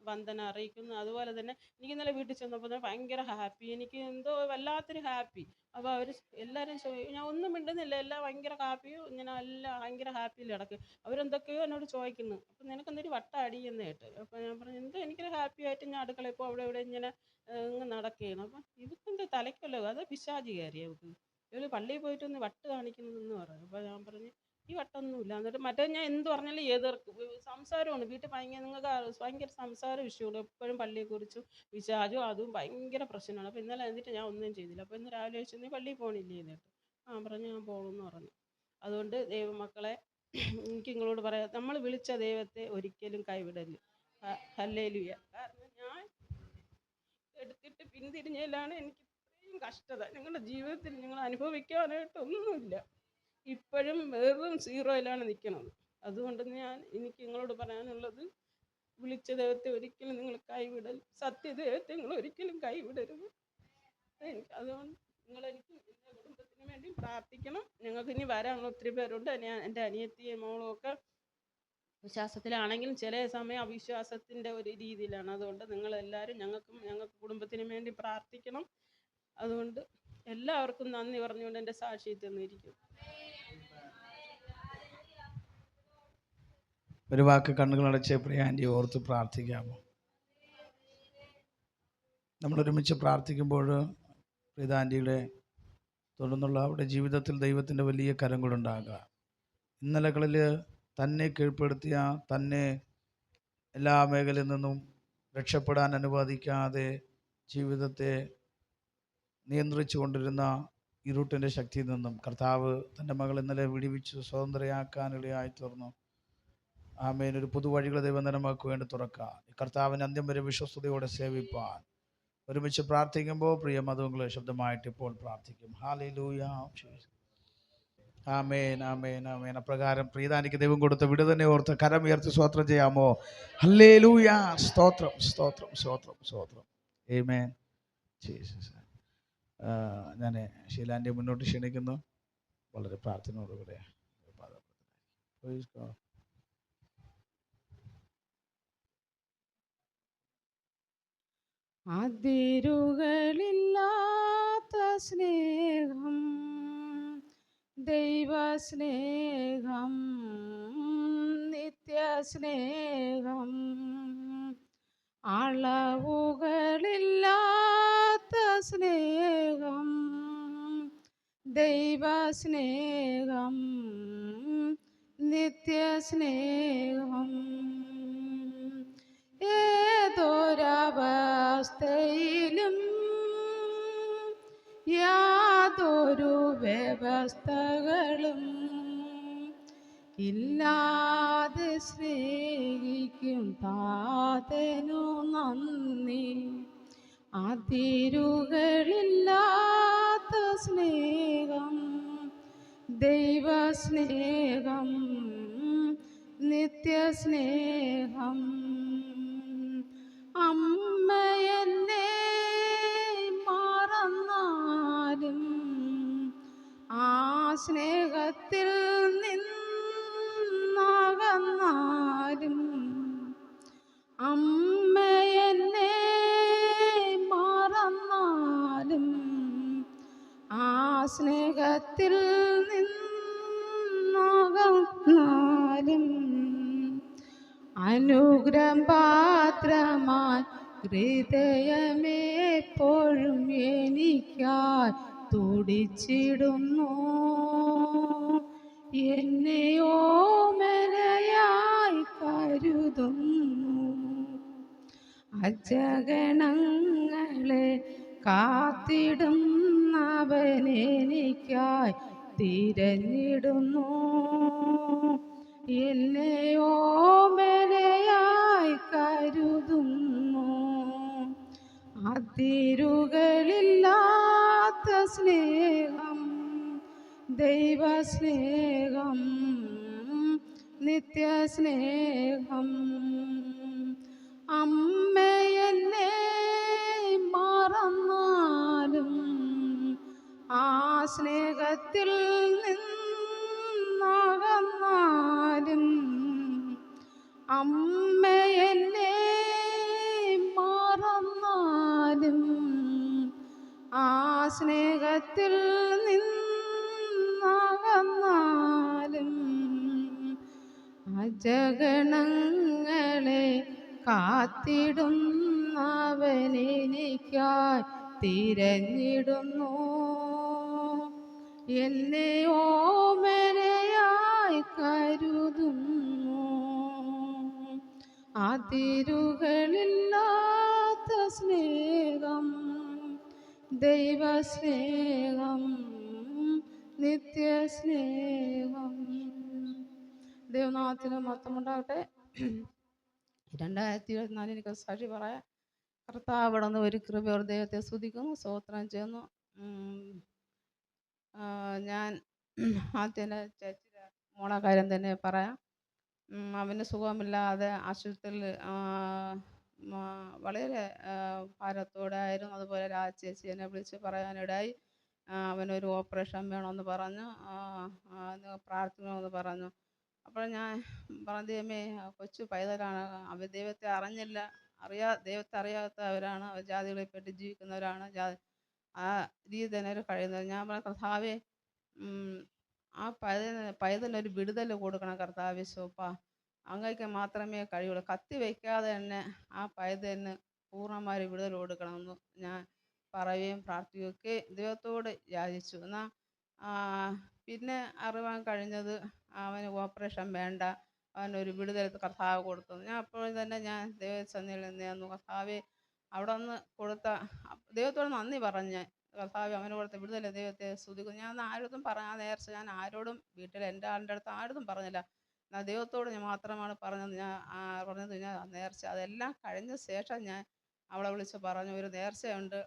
വന്ദന അറിയിക്കുന്നു. അതുപോലെ തന്നെ എനിക്ക് ഇന്നലെ വീട്ടിൽ ചെന്നപ്പോൾ ഭയങ്കര ഹാപ്പി, എനിക്ക് എന്തോ വല്ലാത്തൊരു ഹാപ്പി. അപ്പോൾ അവർ എല്ലാവരും ഞാൻ ഒന്നും മിണ്ടുന്നില്ല, എല്ലാം ഭയങ്കര ഹാപ്പിയും ഇങ്ങനെ എല്ലാം ഭയങ്കര ഹാപ്പിയിൽ കിടക്കും. അവരെന്തൊക്കെയോ എന്നോട് ചോദിക്കുന്നു, അപ്പം നിനക്കെന്തൊരു വട്ടം അടിയെന്ന് കേട്ട്. അപ്പോൾ ഞാൻ പറഞ്ഞു എന്തോ എനിക്കൊരു ഹാപ്പി ആയിട്ട് ഞാൻ അടുക്കള ഇപ്പോൾ അവിടെ ഇങ്ങനെ നടക്കുകയാണ്. അപ്പം ഇവക്കെന്ത് തലയ്ക്കല്ലോ, അത് പിശാചി കയറിയ ഇവർ പള്ളിയിൽ പോയിട്ടൊന്ന് വട്ട് കാണിക്കുന്നതെന്ന് പറഞ്ഞു. അപ്പോൾ ഞാൻ പറഞ്ഞു ഈ വട്ടമൊന്നുമില്ല. എന്നിട്ട് മറ്റേ ഞാൻ എന്ത് പറഞ്ഞാലും എതിർക്കും, സംസാരമാണ് വീട്ടിൽ ഭയങ്കര സംസാര വിഷയമുള്ളൂ. എപ്പോഴും പള്ളിയെക്കുറിച്ചും പിശാചും അതും ഭയങ്കര പ്രശ്നമാണ്. അപ്പോൾ ഇന്നലെ എന്നിട്ട് ഞാൻ ഒന്നും ചെയ്തില്ല. അപ്പോൾ ഇന്ന് രാവിലെ വെച്ച് നീ പള്ളിയിൽ പോകണില്ലേ എന്നിട്ട് പറഞ്ഞു ഞാൻ പോകുമെന്ന് പറഞ്ഞു. അതുകൊണ്ട് ദൈവമക്കളെ, എനിക്ക് നിങ്ങളോട് പറയാം, നമ്മൾ വിളിച്ച ദൈവത്തെ ഒരിക്കലും കൈവിടരുത്. ഹല്ലേലൂയ. കാരണം ഞാൻ എടുത്തിട്ട് പിന്തിരിഞ്ഞതിലാണ് എനിക്ക് ഇത്രയും കഷ്ടത നിങ്ങളുടെ ജീവിതത്തിൽ നിങ്ങൾ അനുഭവിക്കാനായിട്ടൊന്നുമില്ല. ഇപ്പോഴും വെറും സീറോയിലാണ് നിൽക്കുന്നത്. അതുകൊണ്ട് എനിക്ക് നിങ്ങളോട് പറയാനുള്ളത്, വിളിച്ച ദൈവത്തെ ഒരിക്കലും നിങ്ങൾ കൈവിടരുത്, സത്യദൈവത്തെ നിങ്ങൾ ഒരിക്കലും കൈവിടരുത്. അതുകൊണ്ട് നിങ്ങളെനിക്ക് എൻ്റെ കുടുംബത്തിന് വേണ്ടി പ്രാർത്ഥിക്കണം. ഞങ്ങൾക്ക് ഇനി വരാനുള്ള ഒത്തിരി പേരുണ്ട്. എൻ്റെ അനിയത്തിയും മോളും ഒക്കെ വിശ്വാസത്തിലാണെങ്കിലും ചില സമയം അവിശ്വാസത്തിൻ്റെ ഒരു രീതിയിലാണ്. അതുകൊണ്ട് നിങ്ങളെല്ലാവരും ഞങ്ങൾക്ക് കുടുംബത്തിന് വേണ്ടി പ്രാർത്ഥിക്കണം. അതുകൊണ്ട് എല്ലാവർക്കും നന്ദി പറഞ്ഞുകൊണ്ട് എൻ്റെ സാക്ഷ്യത്തിൽ നിന്നിരിക്കും. ഒരു വാക്ക് കണ്ണുകളടച്ച് പ്രിയ ആൻറ്റി ഓർത്ത് പ്രാർത്ഥിക്കാമോ? നമ്മളൊരുമിച്ച് പ്രാർത്ഥിക്കുമ്പോൾ പ്രിയ ആൻറ്റിയുടെ തുടർന്നുള്ള അവരുടെ ജീവിതത്തിൽ ദൈവത്തിൻ്റെ വലിയ കരങ്ങളുണ്ടാകുക. ഇന്നലകളിൽ തന്നെ കീഴ്പ്പെടുത്തിയ, തന്നെ എല്ലാ മേഖലയിൽ നിന്നും രക്ഷപ്പെടാൻ അനുവദിക്കാതെ ജീവിതത്തെ നിയന്ത്രിച്ചു കൊണ്ടിരുന്ന ഇരുട്ടിൻ്റെ ശക്തിയിൽ നിന്നും കർത്താവ് തൻ്റെ മകൾ ഇന്നലെ വിടിവിച്ച് സ്വതന്ത്രയാക്കാനിടയായി തീർന്നു. ആമേൻ. ഒരു പുതുവഴികൾ ദൈവം നമുക്ക് വേണ്ടി തുറക്കുക. കർത്താവിന് അന്ത്യം വരെ വിശ്വസ്തയോടെ സേവിപ്പാൻ ഒരുമിച്ച് പ്രാർത്ഥിക്കുമ്പോൾ പ്രിയ മതങ്ങളെ ശബ്ദമായിട്ട് ഇപ്പോൾ പ്രാർത്ഥിക്കും. ഹല്ലേലൂയ. ആമേൻ, ആമേൻ, ആമേൻ. അപ്രകാരം പ്രിയതാനിക്ക് ദൈവം കൊടുത്ത വിടുതന്നെ ഓർത്ത് കരമുയർത്തി സ്തോത്രം ചെയ്യാമോ? ഹല്ലേലൂയ. സ്തോത്രം, സ്തോത്രം, സ്തോത്രം, സ്തോത്രം. ആമേൻ. ജീസസ്. ഞാൻ ഷീലാൻ്റെ മുന്നോട്ട് ക്ഷണിക്കുന്നു. വളരെ പ്രാർത്ഥനയോടുകൂടെ അതിരുകളില്ലാത്ത സ്നേഹം, ദൈവസ്നേഹം, നിത്യസ്നേഹം, അളവുകളില്ലാത്ത സ്നേഹം, ദൈവസ്നേഹം, നിത്യസ്നേഹം. ഏതൊരവസ്ഥയിലും യാതൊരു വ്യവസ്ഥകളും ഇല്ലാതെ സ്നേഹിക്കും താതനു നന്ദി. അതിരുകളില്ലാത്ത സ്നേഹം, ദൈവസ്നേഹം, നിത്യസ്നേഹം. അമ്മയെന്നെ മറന്നാലും ലോകത്തിൽ നിന്നകന്നാലും അനുഗ്രഹം പാത്രമായി ഹൃദയമെപ്പോഴും എനിക്കായി തുടിച്ചിടുന്നു. എന്നെ ഓമനയായി കരുതുന്നു. അജഗണങ്ങളെ കാത്തിടുന്നവൻ എനിക്കായി തിരഞ്ഞിടുന്നു. എന്നെ ഓമനയായി കരുതുന്നു. അതിരുകളില്ലാത്ത സ്നേഹം, ദൈവസ്നേഹം, നിത്യസ്നേഹം. അമ്മ എന്നെ മറന്നാലും ആ സ്നേഹത്തിൽ നിന്നകന്നാലും, അമ്മ എന്നെ മറന്നാലും ആ സ്നേഹത്തിൽ നിന്നകന്നാലും, അജഗണങ്ങളെ കാത്തിടുന്നവൻ എനിക്കായി തിരഞ്ഞിടുന്നു. എന്നെ ഓമനയായി കരുതുന്നു. അതിരുകളില്ലാത്ത സ്നേഹം, ദൈവസ്നേഹം, നിത്യസ്നേഹം. ദൈവനാമത്തിന് മഹത്വമുണ്ടാകട്ടെ. 2024 എനിക്ക് സാക്ഷി പറയാം. കർത്താവ് അവിടെ നിന്ന് ഒരു കൃപയോർ ദൈവത്തെ സ്തുതിക്കുന്നു, സ്തോത്രം ചെയ്യുന്നു. ഞാൻ ആദ്യം എൻ്റെ ചേച്ചിയുടെ മോളെ കാര്യം തന്നെ പറയാം. അവന് സുഖമില്ലാതെ ആശുപത്രിയിൽ വളരെ ഭാരത്തോടെ ആയിരുന്നു. അതുപോലെ ചേച്ചി എന്നെ വിളിച്ച് പറയാനിടയായി. അവനൊരു ഓപ്പറേഷൻ വേണമെന്ന് പറഞ്ഞു, പ്രാർത്ഥിക്കണമെന്ന് പറഞ്ഞു. അപ്പോൾ ഞാൻ പറഞ്ഞു, ദൈവമേ, കൊച്ചു പൈതലാണ്, അവർ ദൈവത്തെ അറിഞ്ഞില്ല, ദൈവത്തെ അറിയാത്തവരാണ്, അവർ ജാതികളിൽപ്പെട്ട് ജീവിക്കുന്നവരാണ്, ആ രീതി തന്നെ അവർ കഴിയുന്നത്. ഞാൻ പറഞ്ഞു, കർത്താവേ, ആ പൈതലിനൊരു വിടുതൽ കൊടുക്കണം കർത്താവേ. സോപ്പ അങ്ങേക്ക് മാത്രമേ കഴിയുള്ളൂ. കത്തി വയ്ക്കാതെ തന്നെ ആ പൈതലിന് പൂർണ്ണമായ വിടുതൽ കൊടുക്കണമെന്ന് ഞാൻ പറയുകയും പ്രാർത്ഥിക്കുകയൊക്കെ ദൈവത്തോട് യാചിച്ചു. എന്നാൽ പിന്നെ അറിവാൻ കഴിഞ്ഞത് അവന് ഓപ്പറേഷൻ വേണ്ട, അവനൊരു വിടുതൽ കർത്താവ് കൊടുത്തു. ഞാൻ അപ്പോൾ തന്നെ ഞാൻ ദൈവസന്നിധിയിൽ നിന്നു, കർത്താവെ അവിടെ നിന്ന് കൊടുത്ത ദൈവത്തോട് നന്ദി പറഞ്ഞ്, കർത്താവ് അവന് കൊടുത്ത വിടുതൽ ദൈവത്തെ സ്തുതിക്കുന്നു. ഞാൻ ആരോടും നേർച്ച ഞാൻ ആരോടും വീട്ടിൽ എൻ്റെ ആളുടെ അടുത്ത് ആരോടും പറഞ്ഞില്ല. എന്നാൽ ദൈവത്തോട് ഞാൻ മാത്രമാണ് പറഞ്ഞത്. ഞാൻ നേർച്ച അതെല്ലാം കഴിഞ്ഞ ശേഷം ഞാൻ അവളെ വിളിച്ച് പറഞ്ഞു, ഒരു നേർച്ചയുണ്ട്,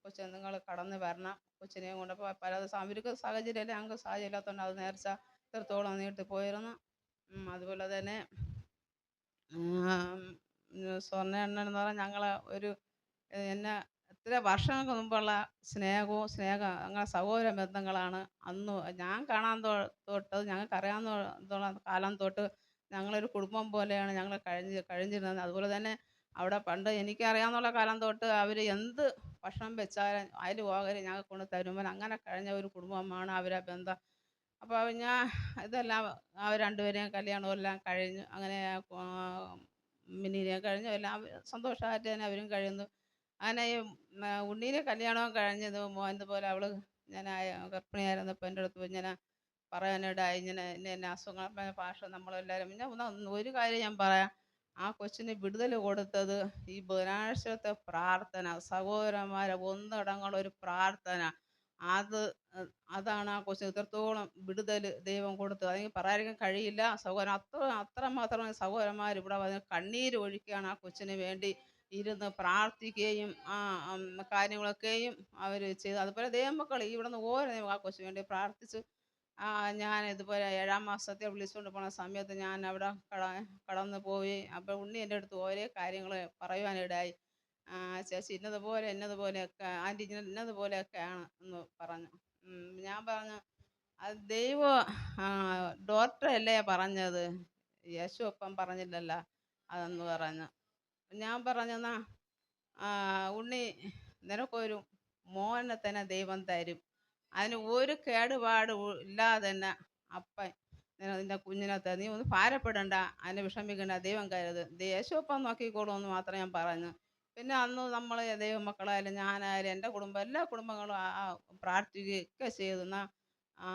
കൊച്ചിനെ നിങ്ങൾ കടന്ന് വരണം, കൊച്ചിനെയും കൊണ്ട്. അപ്പോൾ പല ദിവസം അവർക്ക് സാഹചര്യമില്ല, ഞങ്ങൾക്ക് സാഹചര്യം ഇല്ലാത്തതുകൊണ്ട് അത് നേർച്ച ഇത്രത്തോളം നീട്ടി പോയിരുന്നു. അതുപോലെ തന്നെ സ്വർണ്ണ എന്ന് പറഞ്ഞാൽ ഞങ്ങൾ എന്നെ എത്ര വർഷങ്ങൾക്ക് മുമ്പുള്ള അങ്ങനെ സഹോദര ബന്ധങ്ങളാണ്. അന്ന് ഞാൻ കാണാൻ തൊട്ട് ഞങ്ങൾക്ക് അറിയാവുന്ന കാലം തൊട്ട് ഞങ്ങളൊരു കുടുംബം പോലെയാണ് ഞങ്ങൾ കഴിഞ്ഞിരുന്നത്. അതുപോലെ തന്നെ അവിടെ പണ്ട് എനിക്കറിയാവുന്ന കാലം തൊട്ട് അവർ എന്ത് ഭക്ഷണം വെച്ചാലും അതിൽ ഓഹരി ഞങ്ങൾക്ക് കൊണ്ട് തരുമ്പോൾ അങ്ങനെ കഴിഞ്ഞ ഒരു കുടുംബമാണ് അവരെ ബന്ധം. അപ്പോൾ ഞാൻ ഇതെല്ലാം അവർ രണ്ടുപേരെയും കല്യാണം എല്ലാം കഴിഞ്ഞു, അങ്ങനെ മിനിനെയും കഴിഞ്ഞു, എല്ലാം സന്തോഷമായിട്ട് തന്നെ അവരും കഴിയുന്നു. അങ്ങനെ ഈ ഉണ്ണീനെ കല്യാണവും കഴിഞ്ഞത് ഇതുപോലെ അവൾ ഞാൻ ഗർഭിണിയായിരുന്നപ്പോൾ എൻ്റെ അടുത്ത് ഇങ്ങനെ പറയാനിടയായി, ഇന്ന അസുഖങ്ങൾ ഭാഷ നമ്മളെല്ലാവരും. പിന്നെ ഒരു കാര്യം ഞാൻ പറയാം, ആ കൊച്ചിന് വിടുതൽ കൊടുത്തത് ഈ ബുധനാഴ്ചത്തെ പ്രാർത്ഥന, സഹോദരന്മാരെ ഒന്നടങ്കുള്ള പ്രാർത്ഥന, അതാണ് ആ കൊച്ചിന് ഇത്രത്തോളം വിടുതൽ ദൈവം കൊടുത്തത്. അതെങ്കിൽ പറയാതിരിക്കാൻ കഴിയില്ല. അത്രമാത്രം സഹോദരന്മാർ ഇവിടെ വന്ന് കണ്ണീര് ഒഴിക്കുകയാണ് ആ കൊച്ചിന് വേണ്ടി ഇരുന്ന് പ്രാർത്ഥിക്കുകയും കാര്യങ്ങളൊക്കെയും അവർ ചെയ്തു. അതുപോലെ ദൈവമക്കൾ ഇവിടെ നിന്ന് ഓരോ ആ കൊച്ചിന് വേണ്ടി പ്രാർത്ഥിച്ചു. ഞാൻ ഇതുപോലെ 7-ാം മാസത്തെ വിളിച്ചുകൊണ്ട് പോകുന്ന സമയത്ത് ഞാൻ അവിടെ കടന്നു പോയി. അപ്പോൾ ഉണ്ണി എൻ്റെ അടുത്ത് ഓരോ കാര്യങ്ങൾ പറയുവാനിടയായി. ചേച്ചി ഇന്നതുപോലെയൊക്കെ, ആൻറ്റി ഇന്നതുപോലെയൊക്കെയാണ് എന്ന് പറഞ്ഞു. ഞാൻ പറഞ്ഞു, അത് ദൈവം ഡോക്ടറല്ലേ പറഞ്ഞത്, യേശു ഒപ്പം പറഞ്ഞില്ലല്ലോ അതെന്ന് പറഞ്ഞു. ഞാൻ പറഞ്ഞെന്നാ ഉണ്ണി, നിനക്കൊരു മോനെ തന്നെ ദൈവം തരും, അതിന് ഒരു കേടുപാട് ഇല്ലാതെ തന്നെ അപ്പൻ നിന്റെ കുഞ്ഞിനെ തരും. നീ ഒന്ന് ഭാരപ്പെടണ്ട, അതിന് വിഷമിക്കണ്ട, ദൈവം കരുതും, യേശുപ്പം നോക്കിക്കോളും എന്ന് മാത്രം ഞാൻ പറഞ്ഞു. പിന്നെ അന്ന് നമ്മൾ ദൈവമക്കളായാലും ഞാനായാലും എൻ്റെ കുടുംബം എല്ലാ കുടുംബങ്ങളും പ്രാർത്ഥിക്കുകയൊക്കെ ചെയ്തു. ആ,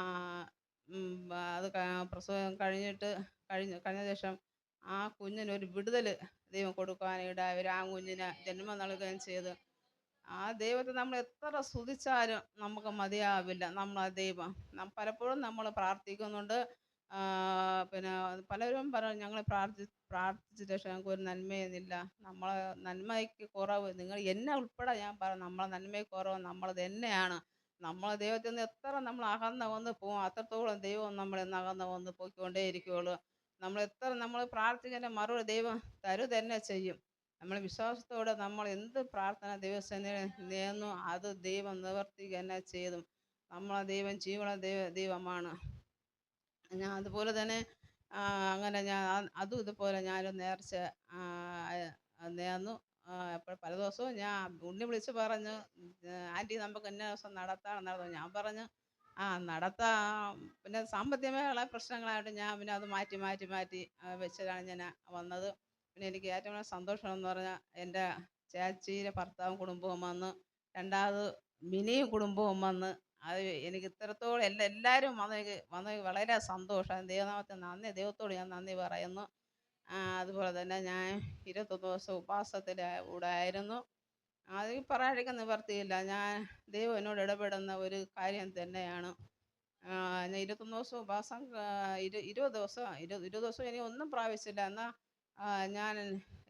അത് പ്രസവം കഴിഞ്ഞ ശേഷം ആ കുഞ്ഞിനൊരു വിടുതൽ ദൈവം കൊടുക്കുവാനിടയായി. ഒരു ആൺകുഞ്ഞിനെ ജന്മം നൽകുകയും ചെയ്തു. ആ ദൈവത്തെ നമ്മൾ എത്ര സ്തുതിച്ചാലും നമുക്ക് മതിയാവില്ല. നമ്മളെ ദൈവം പലപ്പോഴും നമ്മൾ പ്രാർത്ഥിക്കുന്നുണ്ട്. പിന്നെ പലരും പറയും ഞങ്ങൾ പ്രാർത്ഥിച്ചിട്ട് പക്ഷേ ഞങ്ങൾക്ക് ഒരു നന്മയൊന്നുമില്ല. നമ്മളെ നന്മയ്ക്ക് കുറവ് എന്നെ ഉൾപ്പെടെ ഞാൻ പറയാം, നമ്മളെ നന്മയ്ക്ക് കുറവ് നമ്മൾ തന്നെയാണ്. നമ്മളെ ദൈവത്തിൽ നിന്ന് എത്ര നമ്മൾ അകന്ന് വന്ന് പോകും, അത്രത്തോളം ദൈവം നമ്മളിൽ നിന്ന് അകന്ന് വന്ന് പോയിക്കൊണ്ടേ ഇരിക്കുകയുള്ളൂ. നമ്മൾ പ്രാർത്ഥിക്കുന്നതിൻ്റെ മറുപടി ദൈവം തന്നെ ചെയ്യും. നമ്മൾ വിശ്വാസത്തോടെ നമ്മൾ എന്ത് പ്രാർത്ഥന ദൈവസന്നിധിയിൽ നേർന്നു അത് ദൈവം നിവർത്തിക്കുക തന്നെ ചെയ്തു. നമ്മളെ ദൈവം ജീവനുള്ള ദൈവമാണ്. ഞാൻ അതുപോലെ തന്നെ അങ്ങനെ ഞാൻ അതും ഇതുപോലെ ഞാനൊരു നേർച്ച നേർന്നു. അപ്പോൾ പല ദിവസവും ഞാൻ ഉണ്ണി വിളിച്ച് പറഞ്ഞു, ആൻറ്റി നമുക്ക് ഇന്ന ദിവസം നടത്താം. ഞാൻ പറഞ്ഞു നടത്താം. പിന്നെ സാമ്പത്തികമായുള്ള പ്രശ്നങ്ങളായിട്ട് ഞാൻ പിന്നെ അത് മാറ്റി വെച്ചിട്ടാണ് ഞാൻ വന്നത്. പിന്നെ എനിക്ക് ഏറ്റവും കൂടുതൽ സന്തോഷം എന്ന് പറഞ്ഞാൽ എൻ്റെ ചേച്ചിയുടെ ഭർത്താവും കുടുംബവും വന്ന്, രണ്ടാമത് മിനിയും കുടുംബവും വന്ന്. അത് എനിക്ക് ഇത്രത്തോളം എല്ലാവരും വന്ന് വളരെ സന്തോഷം. ദൈവത്തോട് ഞാൻ നന്ദി പറയുന്നു. അതുപോലെ തന്നെ ഞാൻ 21 ദിവസം ഉപവാസത്തിലൂടായിരുന്നു. അത് പറയാതിരിക്കാൻ നിവർത്തിയില്ല. ദൈവം എന്നോട് ഇടപെടുന്ന ഒരു കാര്യം തന്നെയാണ്. ഞാൻ 21 ദിവസം ഉപവാസം 20 ദിവസം എനിക്ക് ഒന്നും പ്രാപിച്ചില്ല. എന്നാൽ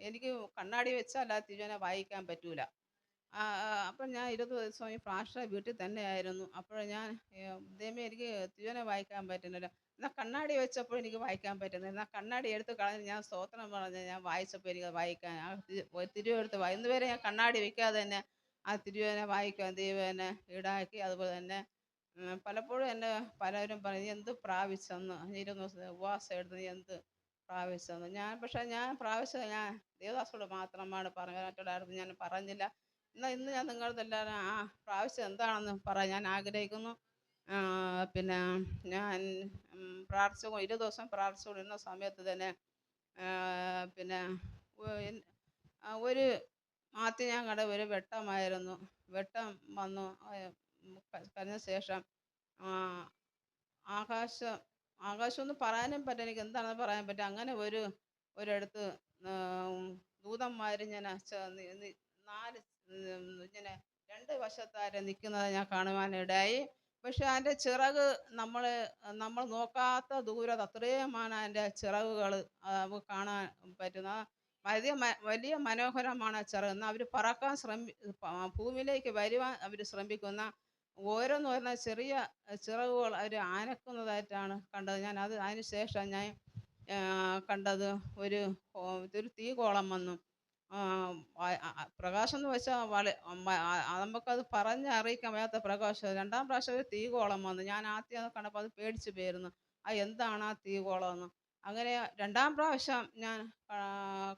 എനിക്ക് കണ്ണാടി വെച്ചാൽ ആ തിരുവചനം വായിക്കാൻ പറ്റൂല. അപ്പം ഞാൻ 20 ദിവസം ഈ ഭാഷ വീട്ടിൽ തന്നെയായിരുന്നു. അപ്പോൾ ദൈവമേ എനിക്ക് തിരുവചനം വായിക്കാൻ പറ്റുന്നില്ല. എന്നാൽ കണ്ണാടി വെച്ചപ്പോൾ എനിക്ക് വായിക്കാൻ പറ്റുന്നില്ല. എന്നാൽ കണ്ണാടി എടുത്ത് കളഞ്ഞ് ഞാൻ സ്തോത്രം പറഞ്ഞ് ഞാൻ വായിച്ചപ്പോൾ എനിക്ക് വായിക്കാൻ തിരുവെടുത്ത് ഇന്ന് വരെ ഞാൻ കണ്ണാടി വെക്കാതെ തന്നെ ആ തിരുവചനം വായിക്കാൻ ദൈവം എന്നെ ഈടാക്കി. അതുപോലെ തന്നെ പലപ്പോഴും പലരും പറയും നീ എന്ത് പ്രാപിച്ചെന്ന്, 20 ദിവസം ഉപവാസം എടുത്ത് നീ എന്ത് പ്രാപിച്ചെന്ന്. പക്ഷേ ഞാൻ പ്രാപിച്ചത് ഞാൻ ദേവദാസോട് മാത്രമാണ് പറഞ്ഞത്, മറ്റുള്ളവർക്ക് ഞാൻ പറഞ്ഞില്ല. ഇന്ന് ഞാൻ നിങ്ങളെല്ലാവരും പ്രാവശ്യം എന്താണെന്ന് പറയാൻ ഞാൻ ആഗ്രഹിക്കുന്നു. പിന്നെ ഞാൻ 20 ദിവസം പ്രാർത്ഥിച്ചുകൊണ്ടിരുന്ന സമയത്ത് തന്നെ പിന്നെ ഒരു ഞാൻ കണ്ട ഒരു വെട്ടമായിരുന്നു. വെട്ടം വന്നു കഴിഞ്ഞ ശേഷം ആകാശമൊന്നും പറയാനും പറ്റും, എനിക്ക് എന്താണെന്ന് പറയാൻ പറ്റും. അങ്ങനെ ഒരിടത്ത് ദൂതന്മാർ ഇങ്ങനെ 4 ഇങ്ങനെ 2 വശത്താരെ നിൽക്കുന്നത് ഞാൻ കാണുവാനിടയായി. പക്ഷെ അതിൻ്റെ ചിറക് നമ്മൾ നോക്കാത്ത ദൂരത്ത് അത്രയുമാണ് അതിൻ്റെ ചിറകുകൾ നമുക്ക് കാണാൻ പറ്റുന്ന. വലിയ മനോഹരമാണ് ആ ചിറക്. എന്നാൽ അവർ പറക്കാൻ ഭൂമിയിലേക്ക് വരുവാൻ അവർ ശ്രമിക്കുന്ന ഓരോന്ന് ചെറിയ ചിറകുകൾ അവർ ആനക്കുന്നതായിട്ടാണ് കണ്ടത്. അതിന് ശേഷം ഞാൻ കണ്ടത് ഒരു തീകോളം വന്നു. പ്രകാശം എന്ന് വെച്ചാൽ നമുക്കത് പറഞ്ഞറിയിക്കാൻ വയ്യാത്ത പ്രകാശം. 2ാം പ്രാവശ്യം ഒരു തീകോളം വന്നു. ഞാൻ ആദ്യം അത് കണ്ടപ്പോൾ അത് പേടിച്ച് പോയിരുന്നു. എന്താണ് ആ തീകോളം എന്ന്. അങ്ങനെ 2ാം പ്രാവശ്യം ഞാൻ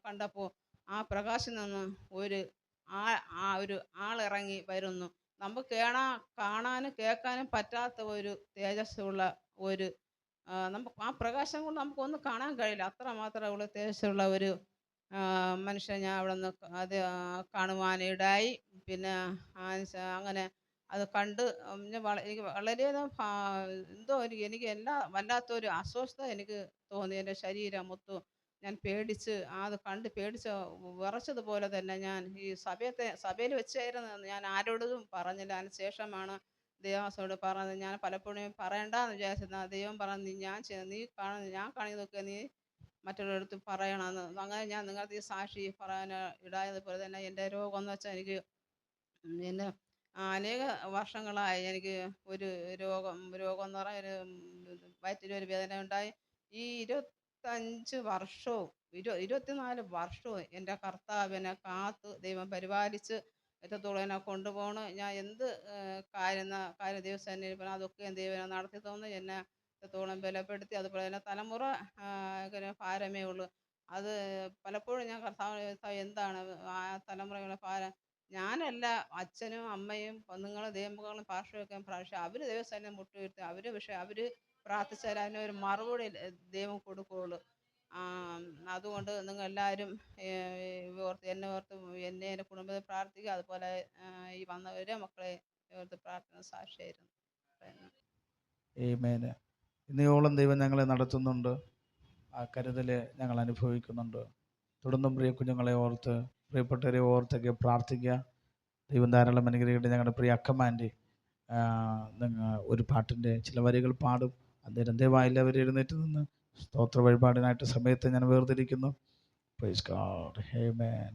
കണ്ടപ്പോൾ ആ പ്രകാശം നിന്ന് ഒരു ആളിറങ്ങി വരുന്നു. നമുക്ക് കാണാനും കേൾക്കാനും പറ്റാത്ത ഒരു തേജസ്സുള്ള നമുക്ക് ആ പ്രകാശം കൊണ്ട് നമുക്കൊന്നും കാണാൻ കഴിയില്ല. അത്രമാത്രമുള്ള തേജസ്സുള്ള ഒരു മനുഷ്യൻ ഞാൻ അവിടെ നിന്ന് അത് കാണുവാനിടയായി. പിന്നെ അങ്ങനെ അത് കണ്ട് എനിക്ക് വളരെയധികം എനിക്ക് വല്ലാത്തൊരു അസ്വസ്ഥത എനിക്ക് തോന്നി. എൻ്റെ ശരീരം മൊത്തം ഞാൻ പേടിച്ച് അത് കണ്ട് പേടിച്ച് വിറച്ചതുപോലെ തന്നെ ഞാൻ ഈ സഭയിൽ വെച്ചായിരുന്നു. ഞാൻ ആരോടും പറഞ്ഞില്ല. അതിന് ശേഷമാണ് ദൈവദാസനോട് പറഞ്ഞത്. ഞാൻ പലപ്പോഴും പറയണ്ടെന്ന് വിചാരിച്ചിരുന്ന ദൈവം പറഞ്ഞു ഞാൻ കാണിയതൊക്കെ നീ മറ്റുള്ളവരടുത്ത് പറയണമെന്ന്. അങ്ങനെ ഞാൻ നിങ്ങൾക്ക് ഈ സാക്ഷി പറയാൻ ഇടായതുപോലെ തന്നെ എൻ്റെ രോഗം എന്ന് വെച്ചാൽ എനിക്ക് എൻ്റെ അനേക വർഷങ്ങളായി എനിക്ക് ഒരു രോഗം എന്ന് പറഞ്ഞാൽ വയറ്റിലൊരു വേദന ഉണ്ടായി. ഈ 25 വർഷവും 24 വർഷവും എൻ്റെ കർത്താവിനെ കാത്ത് ദൈവം പരിപാലിച്ച് എത്രത്തോളം എന്നെ കൊണ്ടുപോകണം. ഞാൻ എന്ത് കാര്യം ദൈവസന്നിധിയിൽ അതൊക്കെ ദൈവം നടത്തി തന്നു. എന്നെ എത്രത്തോളം ബലപ്പെടുത്തി. അതുപോലെ തന്നെ തലമുറ ഭാരമേ ഉള്ളൂ. അത് പലപ്പോഴും ഞാൻ കർത്താവ് എന്താണ് ആ തലമുറയുടെ ഭാരം. ഞാനല്ല, അച്ഛനും അമ്മയും പെണ്ണുങ്ങളും ദൈവമക്കളും പാർശ്വമൊക്കെ പ്രാവശ്യം അവർ ദൈവസ്ഥാനം മുട്ടുവീഴ്ത്തും. പക്ഷെ അവർ പ്രാർത്ഥിച്ചാൽ അതിനൊരു മറുപടി ദൈവം കൊടുക്കുകയുള്ളൂ. അതുകൊണ്ട് നിങ്ങൾ എല്ലാവരും എന്നെ ഓർത്ത് എൻ്റെ കുടുംബത്തെ പ്രാർത്ഥിക്കുക. അതുപോലെ ഈ വന്നവരെ മക്കളെ ഓർത്ത് പ്രാർത്ഥന സാക്ഷിയായിരുന്നു. ആമേൻ. ഇന്നയോളം ദൈവം ഞങ്ങളെ നടത്തുന്നുണ്ട്. ആ കരുതൽ ഞങ്ങൾ അനുഭവിക്കുന്നുണ്ട്. തുടർന്നും പ്രിയ കുഞ്ഞുങ്ങളെ ഓർത്ത്, പ്രിയപ്പെട്ടവരെ ഓർത്തൊക്കെ പ്രാർത്ഥിക്കുക. ദൈവം ധാരാളം അനുഗ്രഹിക്കട്ടെ. ഞങ്ങളുടെ പ്രിയ അക്കമാൻ്റെ നിങ്ങൾ ഒരു പാട്ടിൻ്റെ ചില വരികൾ പാടും. അന്നേരം ദയവായി എല്ലാവരും എഴുന്നേറ്റ് നിന്ന് സ്തോത്ര വഴിപാടിനായിട്ട് സമയത്ത് ഞാൻ വേർതിരിക്കുന്നു. Price God. ആമേൻ.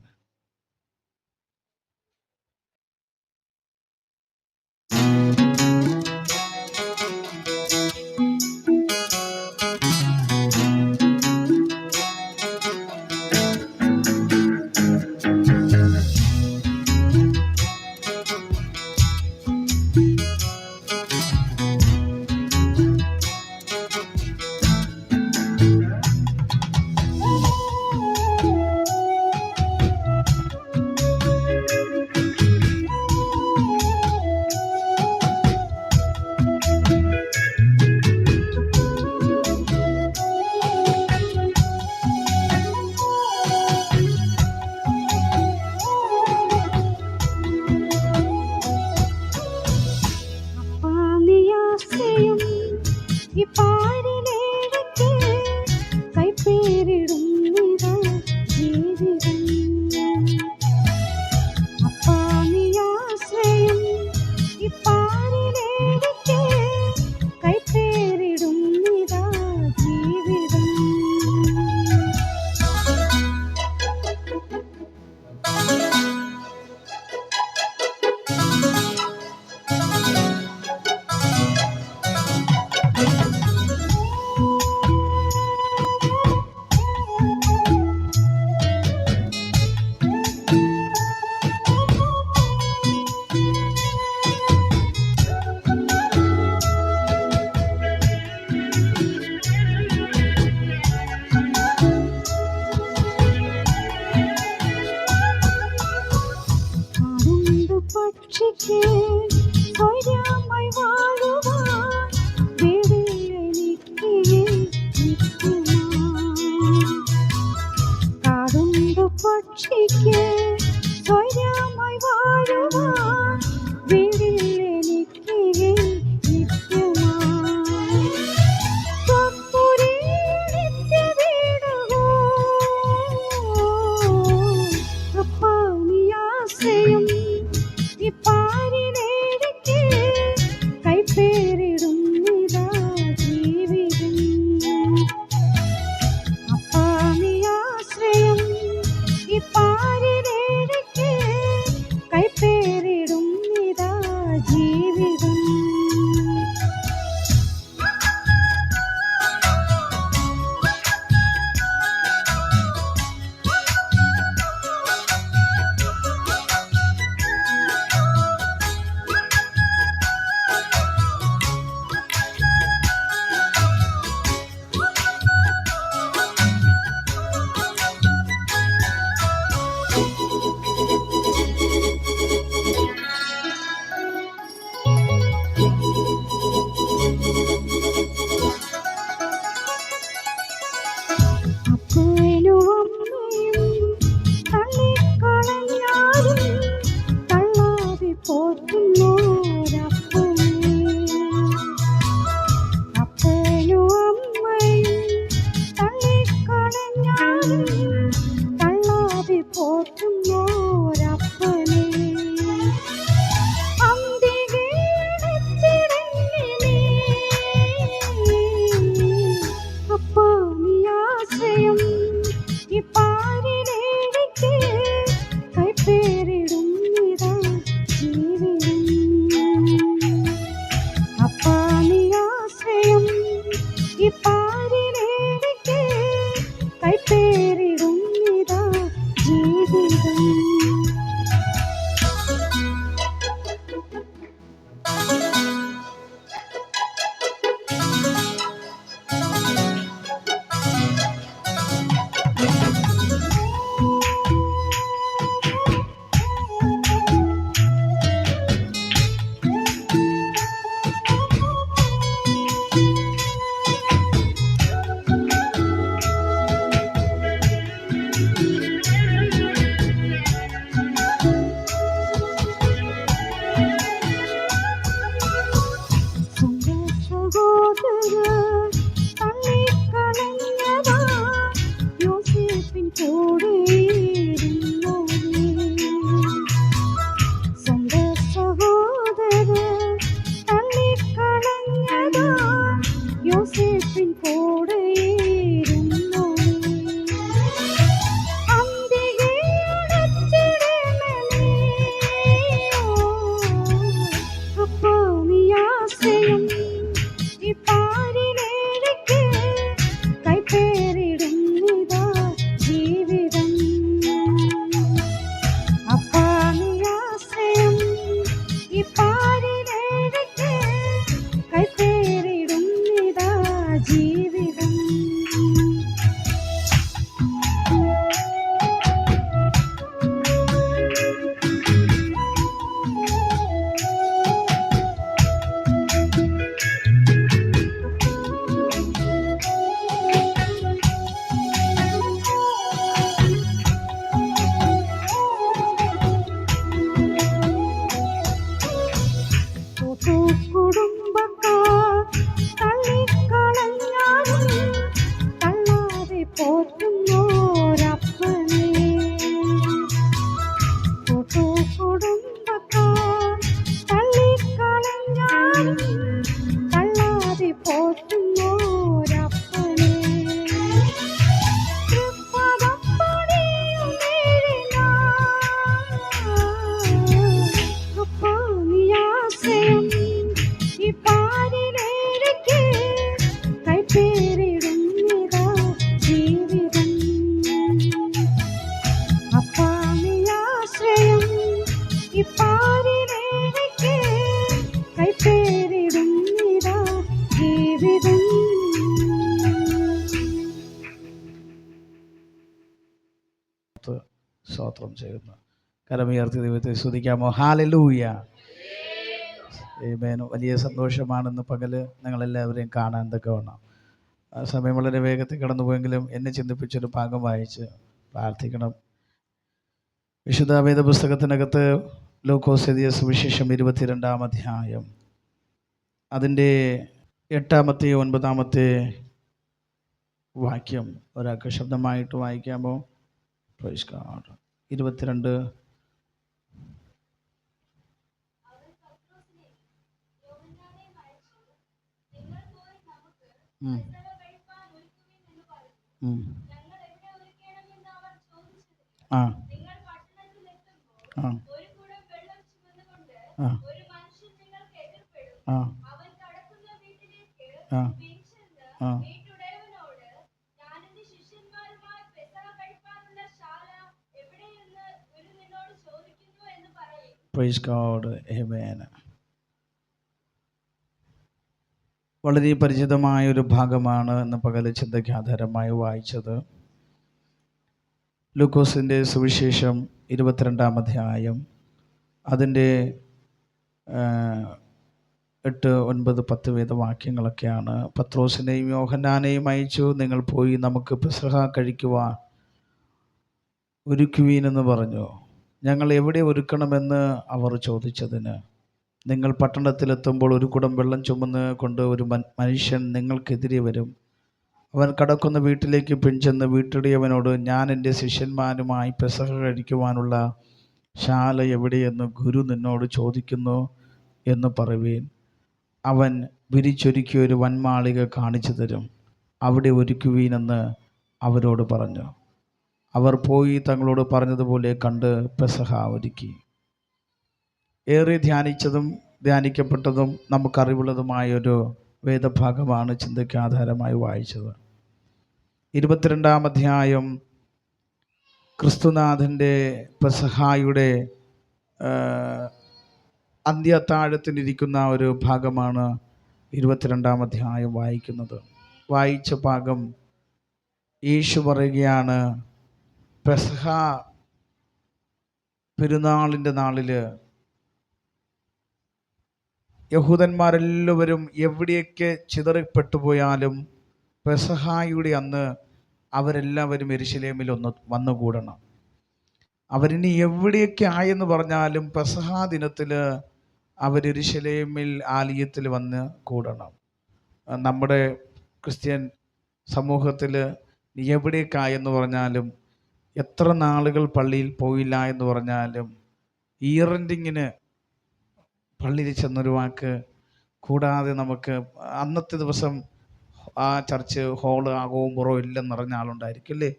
പോറ്റുന്നോരപ്പനെ കുടുംബക്കാർ തള്ളിക്കളഞ്ഞാലും തള്ളാതെ പോറ്റുന്നോരപ്പനെ അപ്പാ നീ ആശ്രയം ഈ പാരിലേക്ക് കൈപ്പേറിടുന്നിതാ ജീവിതം അപ്പാ നീ ആശ്രയം ഈ പാരിലേക്ക് കൈപ്പേറിടുന്നിതാ ജീവിതം സ്തോത്രം ചെയ്യുന്നു. കരമുയർത്തി ദൈവത്തെ സ്തുതിക്കാമോ? ഹല്ലേലൂയ. ആമേൻ. വലിയ സന്തോഷമാണെന്ന് പകല് നിങ്ങളെല്ലാവരെയും കാണാൻ തക്കവണ്ണം. സമയം വളരെ വേഗത്തിൽ കടന്നുപോയെങ്കിലും എന്നെ ചിന്തിപ്പിച്ചൊരു ഭാഗം വായിച്ച് പ്രാർത്ഥിക്കണം. വിശുദ്ധ വേദപുസ്തകത്തിനകത്ത് ലൂക്കോസ് എഴുതിയ സുവിശേഷം 22-ാം അധ്യായം അതിൻ്റെ 8-ാമത്തെ 9-ാമത്തെ വാക്യം ഒരാൾക്ക് ശബ്ദമായിട്ട് വായിക്കാമോ? Praise God. 22. ആ ആ ആ ആ ആ ആ പ്രൈസ് ഗോഡ്. ആമേൻ. വളരെ പരിചിതമായൊരു ഭാഗമാണ് ഇന്ന് പകല് ചിന്തയ്ക്ക് ആധാരമായി വായിച്ചത്. ലൂക്കോസിൻ്റെ സുവിശേഷം 22-ാം അധ്യായം അതിൻ്റെ 8, 9, 10 വേദവാക്യങ്ങളൊക്കെയാണ്. പത്രോസിനെയും യോഹന്നാനെയും അയച്ചു, നിങ്ങൾ പോയി നമുക്ക് പെസഹ കഴിക്കുവാൻ ഒരുക്കുവീനെന്ന് പറഞ്ഞു. ഞങ്ങൾ എവിടെ ഒരുക്കണമെന്ന് അവർ ചോദിച്ചതിന്, നിങ്ങൾ പട്ടണത്തിലെത്തുമ്പോൾ ഒരു കുടം വെള്ളം ചുമന്ന് കൊണ്ട് ഒരു മനുഷ്യൻ നിങ്ങൾക്കെതിരെ വരും. അവൻ കടക്കുന്ന വീട്ടിലേക്ക് പിൻചെന്ന് വീട്ടുടയവനോട്, ഞാൻ എൻ്റെ ശിഷ്യന്മാരുമായി പെസഹ കഴിക്കുവാനുള്ള ശാല എവിടെയെന്ന് ഗുരു നിന്നോട് ചോദിക്കുന്നു എന്ന് പറയുവീൻ. അവൻ വിരിച്ചൊരുക്കിയ ഒരു വൻമാളിക കാണിച്ചു തരും, അവിടെ ഒരുക്കുവീനെന്ന് അവരോട് പറഞ്ഞു. അവർ പോയി തങ്ങളോട് പറഞ്ഞതുപോലെ കണ്ട് പെസഹ ഒരുക്കി. ഏറെ ധ്യാനിച്ചതും ധ്യാനിക്കപ്പെട്ടതും നമുക്കറിവുള്ളതുമായൊരു വേദഭാഗമാണ് ചിന്തയ്ക്ക് ആധാരമായി വായിച്ചത്. 22-ാം അധ്യായം ക്രിസ്തുനാഥൻ്റെ പെസഹായുടെ അന്ത്യത്താഴത്തിനിരിക്കുന്ന ഒരു ഭാഗമാണ് 22-ാം അധ്യായം വായിക്കുന്നത്. വായിച്ച ഭാഗം യേശു പറയുകയാണ്, പെസഹ പെരുന്നാളിൻ്റെ നാളിൽ യഹൂദന്മാരെല്ലാവരും എവിടെയൊക്കെ ചിതറിപ്പെട്ടുപോയാലും പെസഹായുടെ അന്ന് അവരെല്ലാവരും യെരൂശലേമിൽ ഒന്ന് വന്നുകൂടണം. അവരിനി എവിടെയൊക്കെ ആയെന്ന് പറഞ്ഞാലും പെസഹാ ദിനത്തിൽ അവർ യെരൂശലേമിൽ ആലയത്തിൽ വന്ന് കൂടണം. നമ്മുടെ ക്രിസ്ത്യൻ സമൂഹത്തിൽ എവിടെയൊക്കെ ആയെന്ന് പറഞ്ഞാലും, എത്ര നാളുകൾ പള്ളിയിൽ പോയില്ല എന്ന് പറഞ്ഞാലും, ഇയർ എൻഡിങ്ങിന് പള്ളിയിൽ ചെന്നൊരു വാക്ക് കൂടാതെ നമുക്ക് അന്നത്തെ ദിവസം ആ ചർച്ച് ഹോള് ആകവും പുറവും എല്ലാം നിറഞ്ഞ ആളുണ്ടായിരിക്കും അല്ലേ?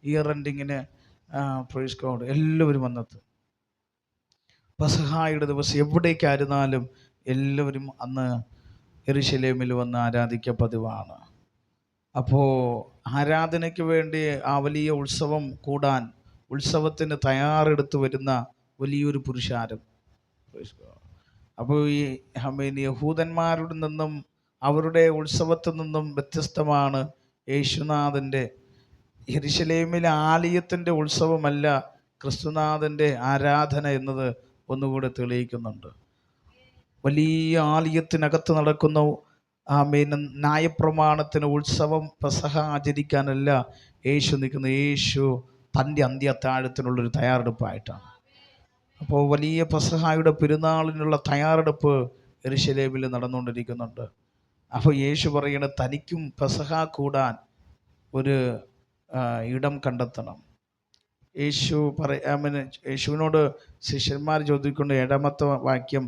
ഇയർ എൻഡിങ്ങിന് പ്രൈസ് ഗോഡ് എല്ലാവരും വന്നെത്തും. പെസഹായുടെ ദിവസം എവിടേക്കായിരുന്നാലും എല്ലാവരും അന്ന് യെരൂശലേമിൽ വന്ന് ആരാധിക്കുക പതിവാണ്. അപ്പോൾ ആരാധനയ്ക്ക് വേണ്ടി ആ വലിയ ഉത്സവം കൂടാൻ, ഉത്സവത്തിന് തയ്യാറെടുത്ത് വരുന്ന വലിയൊരു പുരുഷാരം. അപ്പോൾ ഈ യഹൂദന്മാരുടെ നിന്നും അവരുടെ ഉത്സവത്തിൽ നിന്നും വ്യത്യസ്തമാണ് യേശുനാഥൻ്റെ യെരൂശലേമിലെ ആലയത്തിൻ്റെ ഉത്സവമല്ല ക്രിസ്തുനാഥൻ്റെ ആരാധന എന്നത് ഒന്നുകൂടെ തെളിയിക്കുന്നുണ്ട്. വലിയ ആലയത്തിനകത്ത് നടക്കുന്ന ന്യായപ്രമാണത്തിന് ഉത്സവം പെസഹ ആചരിക്കാനല്ല യേശു നിൽക്കുന്നത്. യേശു തൻ്റെ അന്ത്യത്താഴത്തിനുള്ളൊരു തയ്യാറെടുപ്പായിട്ടാണ്. അപ്പോൾ വലിയ പെസഹായുടെ പെരുന്നാളിനുള്ള തയ്യാറെടുപ്പ് യെരൂശലേമിൽ നടന്നുകൊണ്ടിരിക്കുന്നുണ്ട്. അപ്പോൾ യേശു പറയണ തനിക്കും പെസഹ കൂടാൻ ഒരു ഇടം കണ്ടെത്തണം. യേശുവിനോട് ശിഷ്യന്മാർ ചോദിക്കൊണ്ട് 7-ാമത്തെ വാക്യം,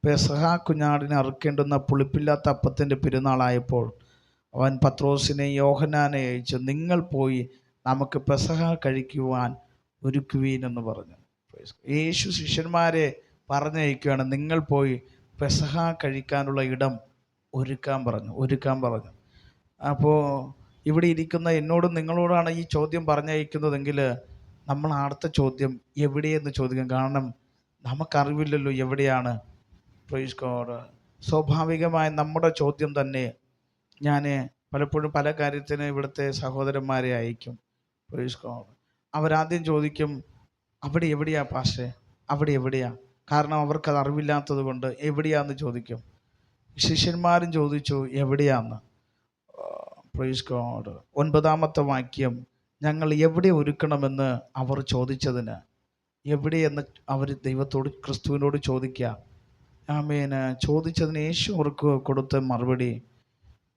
പെസഹ കുഞ്ഞാടിനെ അറുക്കേണ്ടുന്ന പുളിപ്പില്ലാത്ത അപ്പത്തിൻ്റെ പെരുന്നാളായപ്പോൾ അവൻ പത്രോസിനെയും യോഹന്നാനെ അയച്ചു, നിങ്ങൾ പോയി നമുക്ക് പെസഹ കഴിക്കുവാൻ ഒരുക്കുവീൻ എന്ന് പറഞ്ഞു. യേശു ശിഷ്യന്മാരെ പറഞ്ഞയക്കുകയാണ്, നിങ്ങൾ പോയി പെസഹ കഴിക്കാനുള്ള ഇടം ഒരുക്കാൻ പറഞ്ഞു. അപ്പോൾ ഇവിടെ ഇരിക്കുന്ന എന്നോടും നിങ്ങളോടാണ് ഈ ചോദ്യം പറഞ്ഞയക്കുന്നതെങ്കിൽ നമ്മൾ അടുത്ത ചോദ്യം എവിടെയെന്ന് ചോദിക്കും. കാരണം നമുക്കറിവില്ലല്ലോ എവിടെയാണ്. Praise God. സ്വാഭാവികമായ നമ്മുടെ ചോദ്യം തന്നെ ഞാൻ പലപ്പോഴും പല കാര്യത്തിന് ഇവിടുത്തെ സഹോദരന്മാരെ അയക്കും. Praise God. അവരാദ്യം ചോദിക്കും, അവിടെ എവിടെയാ പാസ്റ്റേ, അവിടെ എവിടെയാ? കാരണം അവർക്കത് അറിവില്ലാത്തത് കൊണ്ട് എവിടെയാന്ന് ചോദിക്കും. ശിഷ്യന്മാരും ചോദിച്ചു എവിടെയാന്ന്. Praise God. 9-ാമത്തെ വാക്യം, ഞങ്ങൾ എവിടെ ഒരുക്കണമെന്ന് അവർ ചോദിച്ചതിന് എവിടെയെന്ന് അവർ ദൈവത്തോട് ക്രിസ്തുവിനോട് ചോദിക്കുക. ആമേൻ. ചോദിച്ചതിന് യേശു അവർക്ക് കൊടുത്ത മറുപടി,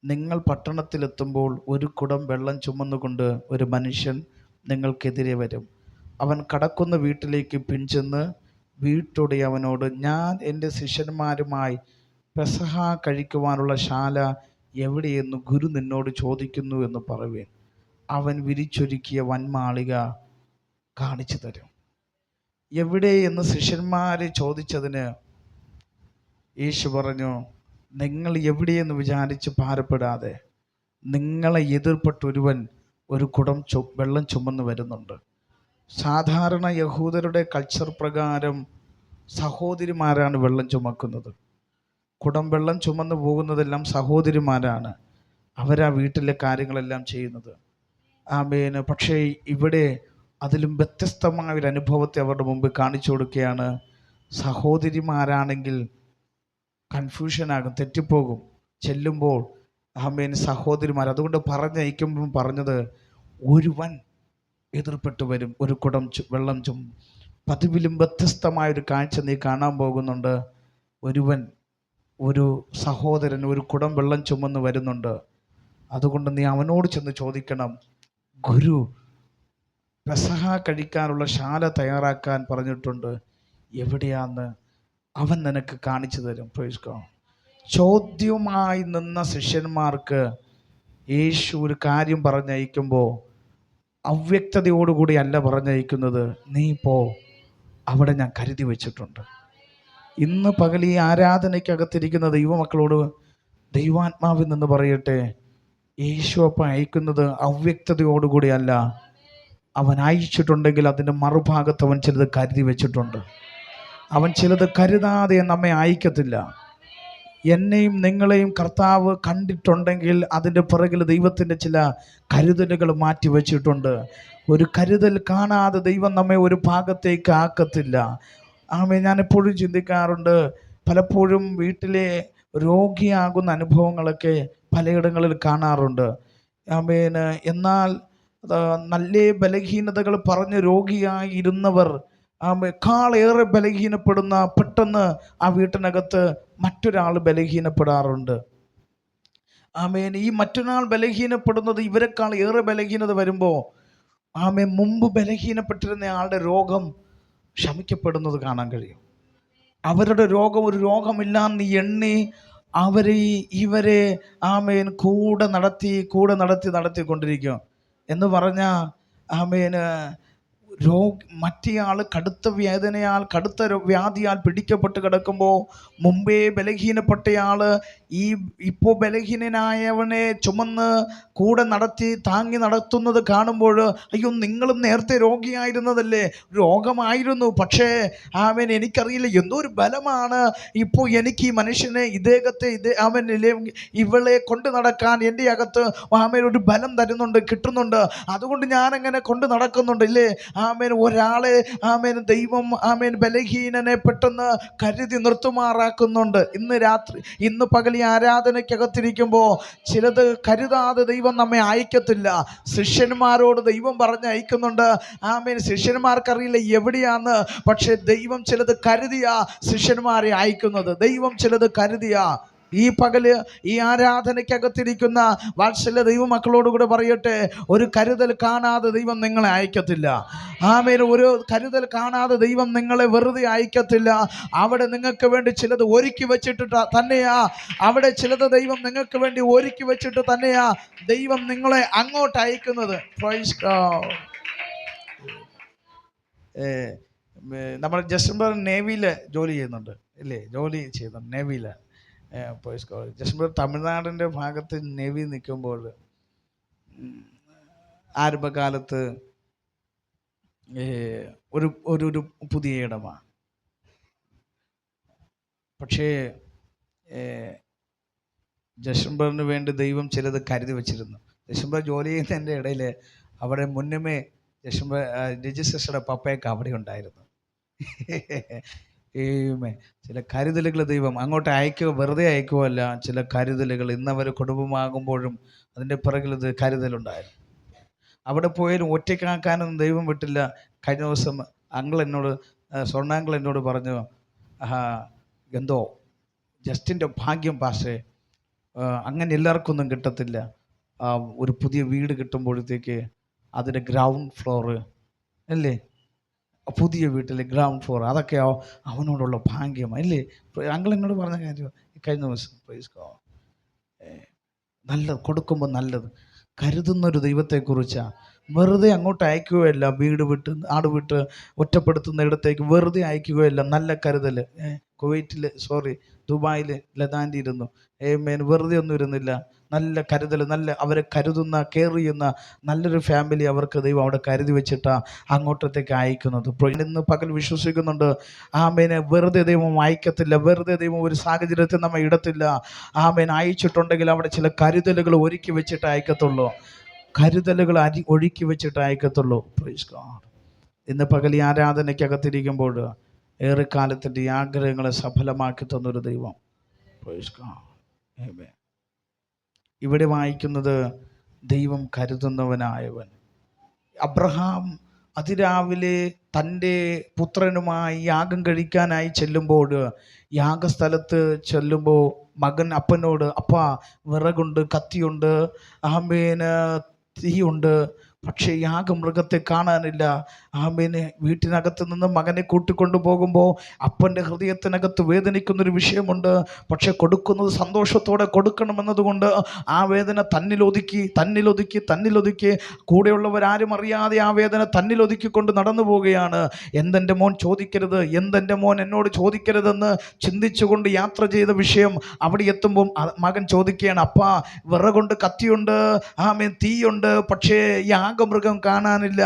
നിങ്ങൾ പട്ടണത്തിലെത്തുമ്പോൾ ഒരു കുടം വെള്ളം ചുമന്നുകൊണ്ട് ഒരു മനുഷ്യൻ നിങ്ങൾക്കെതിരെ വരും. അവൻ കടക്കുന്ന വീട്ടിലേക്ക് പിൻചെന്ന് വീട്ടുടയവനോട്, ഞാൻ എൻ്റെ ശിഷ്യന്മാരുമായി പെസഹ കഴിക്കുവാനുള്ള ശാല എവിടെയെന്ന് ഗുരു നിന്നോട് ചോദിക്കുന്നു എന്ന് പറയുവേൻ. അവൻ വിരിച്ചൊരുക്കിയ വൻമാളിക കാണിച്ചു തരും. എവിടെ എന്ന് ശിഷ്യന്മാരെ ചോദിച്ചതിന് യേശു പറഞ്ഞു, നിങ്ങൾ എവിടെയെന്ന് വിചാരിച്ച് ഭാരപ്പെടാതെ, നിങ്ങളെ എതിർപ്പെട്ടൊരുവൻ ഒരു കുടം വെള്ളം ചുമന്ന് വരുന്നുണ്ട്. സാധാരണ യഹൂദരുടെ കൾച്ചർ പ്രകാരം സഹോദരിമാരാണ് വെള്ളം ചുമക്കുന്നത്. കുടം വെള്ളം ചുമന്ന് പോകുന്നതെല്ലാം സഹോദരിമാരാണ്. അവരാ വീട്ടിലെ കാര്യങ്ങളെല്ലാം ചെയ്യുന്നത്. ആമേൻ. പക്ഷേ ഇവിടെ അതിലും വ്യത്യസ്തമായൊരു അനുഭവത്തെ അവരുടെ മുമ്പ് കാണിച്ചു കൊടുക്കുകയാണ്. സഹോദരിമാരാണെങ്കിൽ കൺഫ്യൂഷനാകും, തെറ്റിപ്പോകും ചെല്ലുമ്പോൾ. ആമേൻ. സഹോദരിമാർ അതുകൊണ്ട് പറഞ്ഞയക്കുമ്പോൾ പറഞ്ഞത്, ഒരുവൻ എതിർപ്പെട്ട് വരും, ഒരു കുടം വെള്ളം ചുമ. പതിവിലും വ്യത്യസ്തമായൊരു കാഴ്ച നീ കാണാൻ പോകുന്നുണ്ട്. ഒരു സഹോദരൻ ഒരു കുടം വെള്ളം ചുമന്ന് വരുന്നുണ്ട്. അതുകൊണ്ട് നീ അവനോട് ചെന്ന് ചോദിക്കണം, ഗുരു പെസഹ കഴിക്കാനുള്ള ശാല തയ്യാറാക്കാൻ പറഞ്ഞിട്ടുണ്ട്, എവിടെയാന്ന് അവൻ നിനക്ക് കാണിച്ചു തരും. Praise God. ചോദ്യമായി നിന്ന ശിഷ്യന്മാർക്ക് യേശു ഒരു കാര്യം പറഞ്ഞയക്കുമ്പോൾ അവ്യക്തതയോടുകൂടി അല്ല പറഞ്ഞയക്കുന്നത്. നീ പോ, അവിടെ ഞാൻ കരുതി വെച്ചിട്ടുണ്ട്. ഇന്ന് പകൽ ഈ ആരാധനയ്ക്കകത്തിരിക്കുന്ന ദൈവമക്കളോട് ദൈവാത്മാവിൽ നിന്ന് പറയട്ടെ, യേശു അപ്പം അയക്കുന്നത് അവ്യക്തതയോടുകൂടി അല്ല. അവൻ അയച്ചിട്ടുണ്ടെങ്കിൽ അതിൻ്റെ മറുഭാഗത്ത് അവൻ ചിലത് കരുതി വെച്ചിട്ടുണ്ട്. അവൻ ചിലത് കരുതാതെ നമ്മെ അയക്കത്തില്ല. എന്നെയും നിങ്ങളെയും കർത്താവ് കണ്ടിട്ടുണ്ടെങ്കിൽ അതിൻ്റെ പിറകിൽ ദൈവത്തിൻ്റെ ചില കരുതലുകൾ മാറ്റി വച്ചിട്ടുണ്ട്. ഒരു കരുതൽ കാണാതെ ദൈവം നമ്മെ ഒരു ഭാഗത്തേക്ക് ആക്കത്തില്ല. ഞാൻ എപ്പോഴും ചിന്തിക്കാറുണ്ട്, പലപ്പോഴും വീട്ടിലെ രോഗിയാകുന്ന അനുഭവങ്ങളൊക്കെ പലയിടങ്ങളിൽ കാണാറുണ്ട്. എന്നാൽ നല്ല ബലഹീനതകൾ പറഞ്ഞ് രോഗിയായി ഇരുന്നവർ കാളേറെ ബലഹീനപ്പെടുന്ന പെട്ടെന്ന് ആ വീട്ടിനകത്ത് മറ്റൊരാൾ ബലഹീനപ്പെടാറുണ്ട്. ഈ മറ്റൊരാൾ ബലഹീനപ്പെടുന്നത് ഇവരെക്കാൾ ഏറെ ബലഹീനത വരുമ്പോൾ മുമ്പ് ബലഹീനപ്പെട്ടിരുന്ന ആളുടെ രോഗം ശമിക്കപ്പെടുന്നത് കാണാൻ കഴിയും. അവരുടെ രോഗം ഒരു രോഗമില്ലാന്ന് എണ്ണി ഇവരെ കൂടെ നടത്തിക്കൊണ്ടിരിക്കും. എന്ന് പറഞ്ഞാൽ മറ്റേയാൾ കടുത്ത വേദനയാൽ കടുത്ത വ്യാധിയാൽ പിടിക്കപ്പെട്ട് കിടക്കുമ്പോൾ മുമ്പേ ബലഹീനപ്പെട്ടയാൾ ഇപ്പോൾ ബലഹീനനായവനെ ചുമന്ന് കൂടെ താങ്ങി നടത്തുന്നത് കാണുമ്പോൾ, അയ്യോ നിങ്ങളും നേരത്തെ രോഗിയായിരുന്നതല്ലേ, രോഗമായിരുന്നു, പക്ഷേ എനിക്കറിയില്ല, എന്തോ ഒരു ബലമാണ് ഇപ്പോൾ എനിക്ക് ഈ മനുഷ്യനെ ഇവളെ കൊണ്ട് നടക്കാൻ എൻ്റെ അകത്ത് ഒരു ബലം തരുന്നുണ്ട്, കിട്ടുന്നുണ്ട്. അതുകൊണ്ട് ഞാനങ്ങനെ കൊണ്ട് നടക്കുന്നുണ്ട് ഇല്ലേ. ഒരാളെ ദൈവം ബലഹീനനെ പെട്ടെന്ന് കരുതി നിർത്തുമാറാക്കുന്നുണ്ട്. ഇന്ന് പകൽ ഈ ആരാധനയ്ക്കകത്തിരിക്കുമ്പോൾ ചിലത് കരുതാതെ ദൈവം നമ്മെ അയക്കത്തില്ല. ശിഷ്യന്മാരോട് ദൈവം പറഞ്ഞ് അയക്കുന്നുണ്ട്. ശിഷ്യന്മാർക്കറിയില്ല എവിടെയാന്ന്, പക്ഷെ ദൈവം ചിലത് കരുതിയാ ശിഷ്യന്മാരെ അയക്കുന്നത്. ദൈവം ചിലത് കരുതിയാ ഈ പകല് ഈ ആരാധനയ്ക്കകത്തിരിക്കുന്ന വാത്സല്യ ദൈവമക്കളോട് കൂടെ പറയട്ടെ, ഒരു കരുതൽ കാണാതെ ദൈവം നിങ്ങളെ അയക്കത്തില്ല. ആമേൻ. ഒരു കരുതൽ കാണാതെ ദൈവം നിങ്ങളെ വെറുതെ അയക്കത്തില്ല. അവിടെ നിങ്ങൾക്ക് വേണ്ടി ചിലത് ഒരുക്കി വെച്ചിട്ട് തന്നെയാ, അവിടെ ചിലത് ദൈവം നിങ്ങൾക്ക് വേണ്ടി ഒരുക്കി വെച്ചിട്ട് തന്നെയാ ദൈവം നിങ്ങളെ അങ്ങോട്ട് അയക്കുന്നത്. Praise God. നമ്മൾ ജസ്റ്റിൻ നേവിയിൽ ജോലി ചെയ്യുന്നുണ്ട് ഇല്ലേ? ജോലി ചെയ്യുന്നുണ്ട് നേവിയിൽ. ജസ്റ്റിൻ തമിഴ്നാടിൻ്റെ ഭാഗത്ത് നേവി നിൽക്കുമ്പോൾ ആരംഭകാലത്ത് ഒരു ഒരു പുതിയ ഇടമാണ്. പക്ഷേ ജസ്റ്റിന് വേണ്ടി ദൈവം ചിലത് കരുതി വച്ചിരുന്നു. ജസ്റ്റിൻ ജോലി ചെയ്യുന്നതിൻ്റെ ഇടയിൽ അവിടെ മുന്നമേ രജിസ്റ്ററുടെ പപ്പയൊക്കെ അവിടെ ഉണ്ടായിരുന്നു. ചില കരുതലുകൾ ദൈവം അങ്ങോട്ട് അയക്കുക, വെറുതെ അയക്കുകയല്ല. ചില കരുതലുകൾ ഇന്നവർ കുടുംബമാകുമ്പോഴും അതിൻ്റെ പിറകിൽ ഇത് കരുതലുണ്ടായിരുന്നു. അവിടെ പോയാലും ഒറ്റയ്ക്കാക്കാനൊന്നും ദൈവം വിട്ടില്ല. കഴിഞ്ഞ ദിവസം സ്വർണ്ണാങ്കിൾ എന്നോട് പറഞ്ഞു, എന്തോ ജസ്റ്റിൻ്റെ ഭാഗ്യം പാസ്റ്റേ, അങ്ങനെ എല്ലാവർക്കൊന്നും കിട്ടത്തില്ല. ഒരു പുതിയ വീട് കിട്ടുമ്പോഴത്തേക്ക് അതിൻ്റെ ഗ്രൗണ്ട് ഫ്ലോറ് അല്ലേ, പുതിയ വീട്ടിലെ ഗ്രൗണ്ട് ഫ്ലോർ, അതൊക്കെ അവനോടുള്ള ഭാഗ്യമാണ് അല്ലേ. അങ്കിൾ എന്നോട് പറഞ്ഞ കാര്യം കഴിഞ്ഞ ദിവസം. Praise God. നല്ലത് കൊടുക്കുമ്പോൾ നല്ലത് കരുതുന്നൊരു ദൈവത്തെക്കുറിച്ചാണ്. വെറുതെ അങ്ങോട്ട് അയക്കുകയല്ല. വീട് വിട്ട് നാട് വിട്ട് ഒറ്റപ്പെടുത്തുന്ന ഇടത്തേക്ക് വെറുതെ അയക്കുകയല്ല. നല്ല കരുതൽ. ദുബായിൽ ലതാൻ്റെ ഇരുന്നു. വെറുതെ ഒന്നും ഇരുന്നില്ല. നല്ല കരുതൽ, നല്ല അവരെ കരുതുന്ന കെയർ ചെയ്യുന്ന നല്ലൊരു ഫാമിലി അവർക്ക് ദൈവം അവിടെ കരുതി വെച്ചിട്ടാണ് അങ്ങോട്ടത്തേക്ക് അയക്കുന്നത്. ഇന്ന് പകൽ വിശ്വസിക്കുന്നുണ്ട്. ആമേനെ വെറുതെ ദൈവം അയക്കത്തില്ല. വെറുതെ ദൈവം ഒരു സാഹചര്യത്തിൽ നമ്മെ ഇടത്തില്ല. ആമേൻ അയച്ചിട്ടുണ്ടെങ്കിൽ അവിടെ ചില കരുതലുകൾ ഒരുക്കി വെച്ചിട്ട് അയക്കത്തുള്ളൂ. കരുതലുകൾ ഒഴുക്കി വെച്ചിട്ട് അയക്കത്തുള്ളൂ. Praise God. ഇന്ന് പകൽ ഈ ആരാധനയ്ക്കകത്തിരിക്കുമ്പോൾ ഏറെക്കാലത്തിൻ്റെ ഈ ആഗ്രഹങ്ങളെ സഫലമാക്കി തന്നൊരു ദൈവം. Praise God. ആമേൻ. ഇവിടെ വായിക്കുന്നത് ദൈവം കരുതുന്നവനായവൻ. അബ്രഹാം അതിരാവിലെ തൻ്റെ പുത്രനുമായി യാഗം കഴിക്കാനായി ചെല്ലുമ്പോൾ, യാഗസ്ഥലത്ത് ചെല്ലുമ്പോൾ മകൻ അപ്പനോട്, അപ്പാ വിറകുണ്ട്, കത്തിയുണ്ട്, ആമേന് തീയുണ്ട്, പക്ഷേ യാഗമൃഗത്തെ കാണാനില്ല. ആമേനെ വീട്ടിനകത്ത് നിന്ന് മകനെ കൂട്ടിക്കൊണ്ടു പോകുമ്പോൾ അപ്പൻ്റെ ഹൃദയത്തിനകത്ത് വേദനിക്കുന്നൊരു വിഷയമുണ്ട്. പക്ഷെ കൊടുക്കുന്നത് സന്തോഷത്തോടെ കൊടുക്കണമെന്നതുകൊണ്ട് ആ വേദന തന്നിലൊതുക്കി കൂടെയുള്ളവരാരും അറിയാതെ ആ വേദന തന്നിലൊതുക്കിക്കൊണ്ട് നടന്നു പോവുകയാണ്. എന്തെൻ്റെ മോൻ ചോദിക്കരുത്, എന്തെൻ്റെ മോൻ എന്നോട് ചോദിക്കരുതെന്ന് ചിന്തിച്ചുകൊണ്ട് യാത്ര ചെയ്ത വിഷയം അവിടെ എത്തുമ്പം മകൻ ചോദിക്കുകയാണ്, അപ്പാ വിറകുണ്ട്, കത്തിയുണ്ട്, ആമേൻ തീയുണ്ട്, പക്ഷേ യാഗമൃഗം കാണാനില്ല.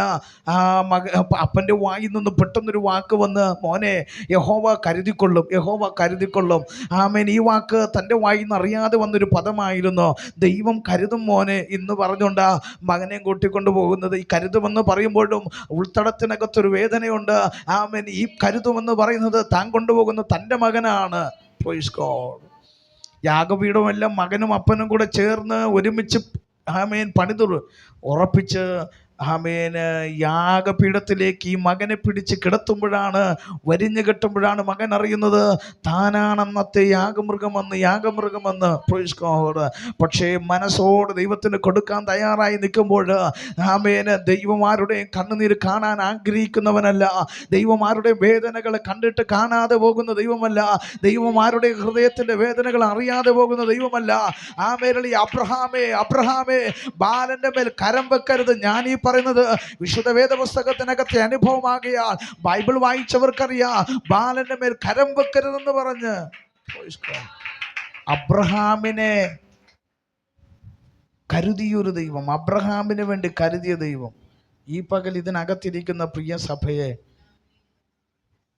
അപ്പൻ്റെ വായിൽ നിന്ന് പെട്ടെന്നൊരു വാക്ക് വന്ന്, മോനെ യഹോവ കരുതിക്കൊള്ളും. ആമേൻ. ഈ വാക്ക് തൻ്റെ വായിൽ നിന്ന് അറിയാതെ വന്നൊരു പദമായിരുന്നു. ദൈവം കരുതും മോനെ എന്ന് പറഞ്ഞുകൊണ്ടാ മകനെ കൂട്ടിക്കൊണ്ടു പോകുന്നത്. ഈ കരുതുമെന്ന് പറയുമ്പോഴും ഉൾത്തടത്തിനകത്തൊരു വേദനയുണ്ട്. ആമേൻ. ഈ കരുതുമെന്ന് പറയുന്നത് താൻ കൊണ്ടുപോകുന്ന തൻ്റെ മകനാണ്. Praise God. യാഗപീഠമെല്ലാം മകനും അപ്പനും കൂടെ ചേർന്ന് ഒരുമിച്ച് ആമേൻ പണിതു ഉറപ്പിച്ച് ആമേന് യാഗപീഠത്തിലേക്ക് ഈ മകനെ പിടിച്ച് കിടത്തുമ്പോഴാണ്, വരിഞ്ഞു കെട്ടുമ്പോഴാണ് മകൻ അറിയുന്നത് താനാണെന്നത്തെ യാഗമൃഗമെന്ന്. Praise God. പക്ഷേ മനസ്സോട് ദൈവത്തിന് കൊടുക്കാൻ തയ്യാറായി നിൽക്കുമ്പോൾ ആമേന് ദൈവമാരുടെയും കണ്ണുനീര് കാണാൻ ആഗ്രഹിക്കുന്നവനല്ല. ദൈവമാരുടെ വേദനകളെ കണ്ടിട്ട് കാണാതെ പോകുന്ന ദൈവമല്ല. ദൈവമാരുടെ ഹൃദയത്തിൻ്റെ വേദനകൾ അറിയാതെ പോകുന്ന ദൈവമല്ല. ആമേനളി അബ്രഹാമേ ബാലന്റെ മേൽ കരം വെക്കരുത്. ഞാൻ ഈ പറയുന്നത് വിശുദ്ധ വേദപുസ്തകത്തിനകത്തെ അനുഭവമാകിയാൽ ബൈബിൾ വായിച്ചവർക്കറിയാം. ബാലന്റെ മേൽ കരം വെക്കരുതെന്ന് പറഞ്ഞ് അബ്രഹാമിനെ കരുതിയൊരു ദൈവം, അബ്രഹാമിന് വേണ്ടി കരുതിയ ദൈവം. ഈ പകൽ ഇതിനകത്തിരിക്കുന്ന പ്രിയ സഭയെ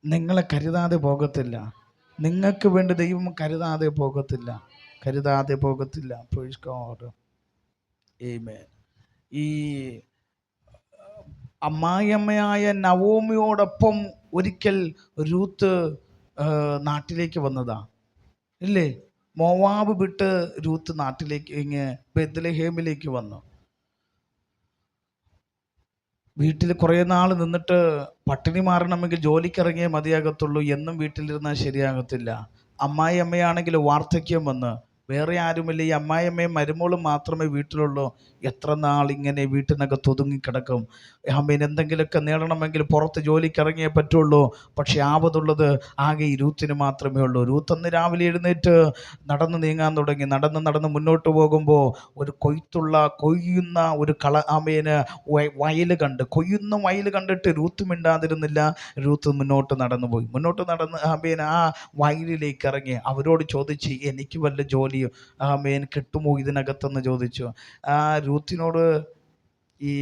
നിങ്ങളെ കരുതാതെ പോകത്തില്ല. നിങ്ങൾക്ക് വേണ്ടി ദൈവം കരുതാതെ പോകത്തില്ല. Praise God. ആമേൻ. ഈ അമ്മായിയമ്മയായ നവോമിയോടൊപ്പം ഒരിക്കൽ രൂത്ത് നാട്ടിലേക്ക് വന്നതാ ഇല്ലേ? മോവാബ് വിട്ട് രൂത്ത് നാട്ടിലേക്ക് ബെത്ലഹേമിലേക്ക് വന്നു. വീട്ടിൽ കുറേ നാൾ നിന്നിട്ട് പട്ടിണി മാറണമെങ്കിൽ ജോലിക്കിറങ്ങിയേ മതിയാകത്തുള്ളൂ. എന്നും വീട്ടിലിരുന്നാൽ ശരിയാകത്തില്ല. അമ്മായി അമ്മയാണെങ്കിൽ വാർദ്ധക്യം വന്ന് വേറെ ആരുമില്ല, ഈ അമ്മായിയമ്മയും മരുമോളും മാത്രമേ വീട്ടിലുള്ളൂ. എത്ര നാൾ ഇങ്ങനെ വീട്ടിനകത്ത് ഒതുങ്ങിക്കിടക്കും? ആമേൻ. എന്തെങ്കിലുമൊക്കെ നേടണമെങ്കിൽ പുറത്ത് ജോലിക്ക് ഇറങ്ങിയേ പറ്റുള്ളൂ. പക്ഷെ ആവതുള്ളത് ആകെ ഈ രൂത്തിന് മാത്രമേ ഉള്ളൂ. രൂത്ത് അന്ന് രാവിലെ എഴുന്നേറ്റ് നടന്ന് നീങ്ങാൻ തുടങ്ങി. നടന്ന് മുന്നോട്ട് പോകുമ്പോൾ ഒരു കൊയ്യുന്ന ഒരു ആമേന് കൊയ്യുന്ന വയൽ കണ്ടിട്ട് രൂത്ത് മിണ്ടാതിരുന്നില്ല. രൂത്ത് മുന്നോട്ട് നടന്നുപോയി. മുന്നോട്ട് നടന്ന് ആമേൻ ആ വയലിലേക്ക് ഇറങ്ങി. അവരോട് ചോദിച്ച്, എനിക്ക് വല്ല ജോലിയോ ആമേൻ കിട്ടുമോ ഇതിനകത്തെന്ന് ചോദിച്ചു. ആ രൂത്തിനോട് ഈ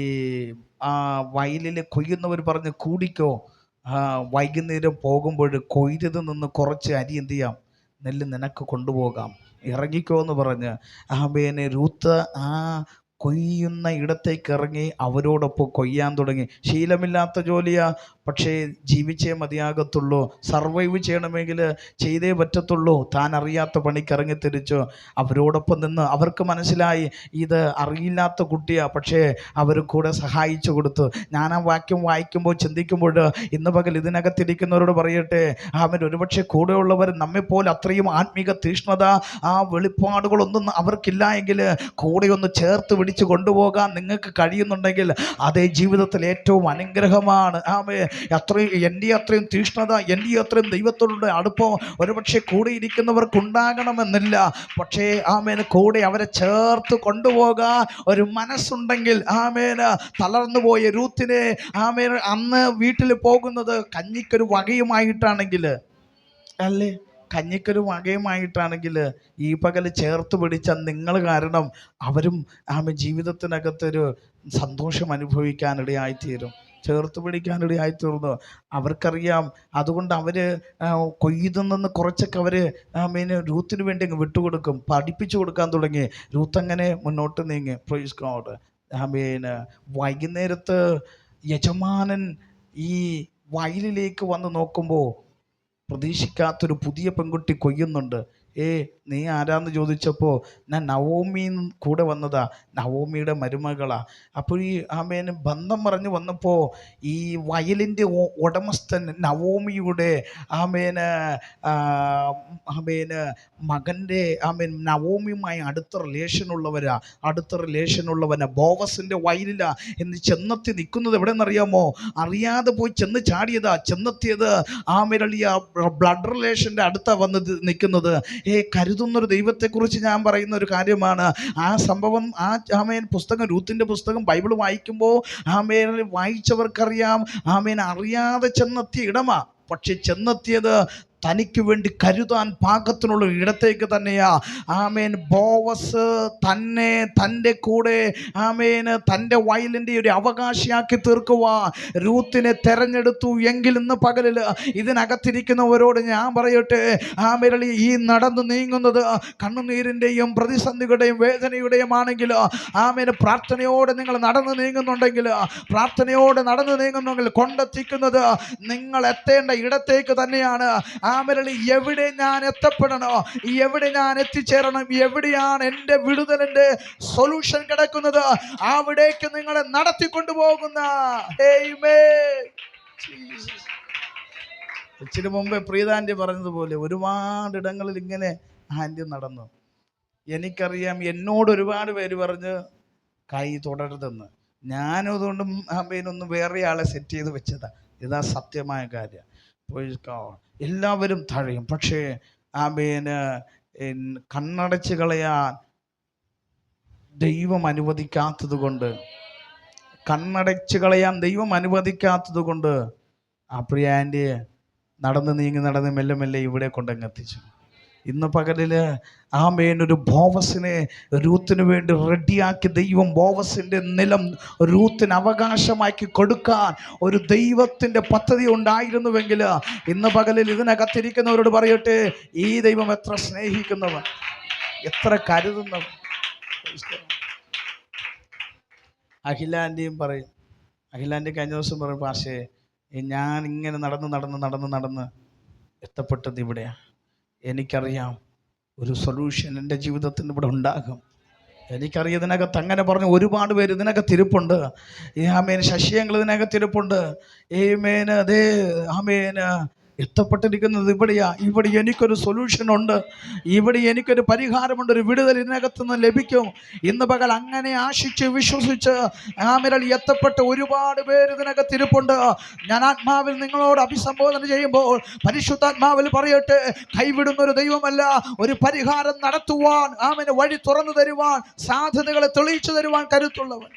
ആ വയലിൽ കൊയ്യുന്നവർ പറഞ്ഞ്, കൂടിക്കോ, വൈകുന്നേരം പോകുമ്പോൾ കൊയ്തത് നിന്ന് കുറച്ച് അരി എന്ത് ചെയ്യാം, നെല്ല് നിനക്ക് കൊണ്ടുപോകാം, ഇറങ്ങിക്കോ എന്ന് പറഞ്ഞ് ആമേനെ രൂത്ത് ആ കൊയ്യുന്ന ഇടത്തേക്ക് ഇറങ്ങി അവരോടൊപ്പം കൊയ്യാൻ തുടങ്ങി. ശീലമില്ലാത്ത ജോലിയാ, പക്ഷേ ജീവിച്ചേ മതിയാകത്തുള്ളൂ. സർവൈവ് ചെയ്യണമെങ്കിൽ ചെയ്തേ പറ്റത്തുള്ളൂ. താൻ അറിയാത്ത പണിക്ക് ഇറങ്ങിത്തിരിച്ചു. അവരോടൊപ്പം നിന്ന് അവർക്ക് മനസ്സിലായി ഇത് അറിയില്ലാത്ത കുട്ടിയാ, പക്ഷേ അവർ കൂടെ സഹായിച്ചു കൊടുത്തു. ഞാൻ ആ വാക്യം വായിക്കുമ്പോൾ ചിന്തിക്കുമ്പോൾ ഇന്ന് പകൽ ഇതിനകത്തിരിക്കുന്നവരോട് പറയട്ടെ, അവൻ ഒരുപക്ഷെ കൂടെയുള്ളവർ നമ്മെപ്പോലെ അത്രയും ആത്മീക തീഷ്ണത ആ വെളിപ്പാടുകളൊന്നും അവർക്കില്ല എങ്കിൽ കൂടെ ഒന്ന് ചേർത്ത് പിടിച്ച് കൊണ്ടുപോകാൻ നിങ്ങൾക്ക് കഴിയുന്നുണ്ടെങ്കിൽ അതേ ജീവിതത്തിൽ ഏറ്റവും അനുഗ്രഹമാണ്. എൻ്റെ അത്രയും തീഷ്ണത, എൻ്റെ അത്രയും ദൈവത്തോടുള്ള അടുപ്പം ഒരുപക്ഷെ കൂടെ ഇരിക്കുന്നവർക്കുണ്ടാകണമെന്നില്ല. പക്ഷേ ആമേന് കൂടെ അവരെ ചേർത്ത് കൊണ്ടുപോകാൻ ഒരു മനസ്സുണ്ടെങ്കിൽ തളർന്നു പോയ രൂത്തിനെ അന്ന് വീട്ടിൽ പോകുന്നത് കഞ്ഞിക്കൊരു വകയുമായിട്ടാണെങ്കിൽ അല്ലേ, കഞ്ഞിക്കൊരു വകയുമായിട്ടാണെങ്കിൽ ഈ പകൽ ചേർത്ത് പിടിച്ച നിങ്ങൾ കാരണം അവരും ജീവിതത്തിനകത്തൊരു സന്തോഷം അനുഭവിക്കാനിടയായിത്തീരും, ചേർത്ത് പിടിക്കാനിടയായിത്തീർന്നു. അവർക്കറിയാം. അതുകൊണ്ട് അവർ കൊയ്തു നിന്ന് കുറച്ചൊക്കെ അവർ രൂത്തിന് വേണ്ടി അങ്ങ് വിട്ടുകൊടുക്കും, പഠിപ്പിച്ചു കൊടുക്കാൻ തുടങ്ങി. രൂത്ത് അങ്ങനെ മുന്നോട്ട് നീങ്ങി. Praise God. വൈകുന്നേരത്ത് യജമാനൻ ഈ വയലിലേക്ക് വന്ന് നോക്കുമ്പോൾ പ്രതീക്ഷിക്കാത്തൊരു പുതിയ പെൺകുട്ടി കൊയ്യുന്നുണ്ട്. നീ ആരാന്ന് ചോദിച്ചപ്പോൾ ഞാൻ നവോമിന്ന് കൂടെ വന്നതാ, നവോമിയുടെ മരുമകളാ. അപ്പോൾ ഈ ബന്ധം പറഞ്ഞു വന്നപ്പോൾ ഈ വയലിൻ്റെ ഉടമസ്ഥൻ നവോമിയുടെ മകൻ്റെ നവോമിയുമായി അടുത്ത റിലേഷനുള്ളവനാ. ബോവസിൻ്റെ വയലിലാ എന്ന് ചെന്നെത്തി നിൽക്കുന്നത്. എവിടെ നിന്നറിയാമോ? അറിയാതെ പോയി ചെന്ന് ചാടിയതാ. ചെന്നെത്തിയത് ബ്ലഡ് റിലേഷൻ്റെ അടുത്താ വന്ന് നിൽക്കുന്നത്. കരുതുന്നൊരു ദൈവത്തെക്കുറിച്ച് ഞാൻ പറയുന്ന ഒരു കാര്യമാണ് ആ സംഭവം. പുസ്തകം, രൂത്തിൻ്റെ പുസ്തകം ബൈബിൾ വായിക്കുമ്പോൾ വായിച്ചവർക്കറിയാം അറിയാതെ ചെന്നെത്തിയ ഇടമാ. പക്ഷെ ചെന്നെത്തിയത് തനിക്ക് വേണ്ടി കരുതാൻ പാകത്തിനുള്ള ഇടത്തേക്ക് തന്നെയാ. ബോവസ് തന്നെ തൻ്റെ കൂടെ തൻ്റെ വയലിൻ്റെ ഒരു അവകാശിയാക്കി തീർക്കുവാ രൂത്തിനെ തെരഞ്ഞെടുത്തു. എങ്കിൽ ഇന്ന് പകലിൽ ഇതിനകത്തിരിക്കുന്നവരോട് ഞാൻ പറയട്ടെ, ഈ നടന്നു നീങ്ങുന്നത് കണ്ണുനീരിൻ്റെയും പ്രതിസന്ധികളുടെയും വേദനയുടെയും ആണെങ്കിൽ പ്രാർത്ഥനയോടെ നിങ്ങൾ നടന്നു നീങ്ങുന്നെങ്കിൽ കൊണ്ടെത്തിക്കുന്നത് നിങ്ങൾ എത്തേണ്ട ഇടത്തേക്ക് തന്നെയാണ്. എവിടെ ഞാൻ എത്തപ്പെടണോ, എവിടെ ഞാൻ എത്തിച്ചേരണം, എവിടെയാണ് എൻ്റെ വിടുതലിൻ്റെ സൊല്യൂഷൻ കിടക്കുന്നത്, അവിടേക്ക് നിങ്ങളെ നടത്തിക്കൊണ്ടുപോകുന്ന ഇച്ചിരി മുമ്പേ പ്രീതാൻ്റെ പറഞ്ഞതുപോലെ ഒരുപാട് ഇടങ്ങളിൽ ഇങ്ങനെ ആൻറ്റി നടന്നു. എനിക്കറിയാം, എന്നോട് ഒരുപാട് പേര് പറഞ്ഞ് കൈ തുടരുതെന്ന്. ഞാനും അതുകൊണ്ടും ഒന്ന് വേറെ ആളെ സെറ്റ് ചെയ്ത് വെച്ചതാ. ഇതാ സത്യമായ കാര്യം. എല്ലാവരും തഴയും, പക്ഷേ കണ്ണടച്ച് കളയാൻ ദൈവം അനുവദിക്കാത്തത് കൊണ്ട് ആ പ്രിയ ആൻറ്റി നടന്ന് മെല്ലെ ഇവിടെ കൊണ്ടങ്ങെത്തിച്ചു. ഇന്ന് പകലിൽ ഒരു ബോവസിനെ രൂത്തിന് വേണ്ടി റെഡിയാക്കി ദൈവം ബോവസിൻ്റെ നിലം രൂത്തിന് അവകാശമാക്കി കൊടുക്കാൻ ഒരു ദൈവത്തിൻ്റെ പദ്ധതി ഉണ്ടായിരുന്നുവെങ്കിൽ ഇന്ന് പകലിൽ ഇതിനകത്തിരിക്കുന്നവരോട് പറയട്ടെ, ഈ ദൈവം എത്ര സ്നേഹിക്കുന്നവൻ, എത്ര കരുതുന്നവൻ. അഖിലാൻ്റെയും പറയും, അഖിലാൻ്റെ കഴിഞ്ഞ ദിവസം പറയും, പക്ഷേ ഞാൻ ഇങ്ങനെ നടന്ന് എത്തപ്പെട്ടത് ഇവിടെയാണ്. എനിക്കറിയാം ഒരു സൊല്യൂഷൻ എൻ്റെ ജീവിതത്തിന് ഇവിടെ ഉണ്ടാകും. എനിക്കറിയാം ഇതിനകത്ത് അങ്ങനെ പറഞ്ഞ് ഒരുപാട് പേര് ഇതിനകത്ത് ഇരിപ്പുണ്ട്. ശശിയങ്ങൾ ഇതിനകത്ത് ഇരിപ്പുണ്ട്. അതേ എത്തപ്പെട്ടിരിക്കുന്നത് ഇവിടെയാ. ഇവിടെ എനിക്കൊരു സൊല്യൂഷൻ ഉണ്ട്, ഇവിടെ എനിക്കൊരു പരിഹാരമുണ്ട്, ഒരു വിടുതൽ ഇതിനകത്ത് നിന്ന് ലഭിക്കും. ഇന്ന് പകൽ അങ്ങനെ ആശിച്ച് വിശ്വസിച്ച് ആമിരൽ എത്തപ്പെട്ട ഒരുപാട് പേര് ഇതിനകത്ത് ഇരിപ്പുണ്ട്. ഞാൻ ആത്മാവിൽ നിങ്ങളോട് അഭിസംബോധന ചെയ്യുമ്പോൾ പരിശുദ്ധാത്മാവിൽ പറയട്ടെ, കൈവിടുന്ന ഒരു ദൈവമല്ല, ഒരു പരിഹാരം നടത്തുവാൻ, ആമേന് വഴി തുറന്നു തരുവാൻ, സാധ്യതകളെ തെളിയിച്ചു തരുവാൻ കരുത്തുള്ളവൻ.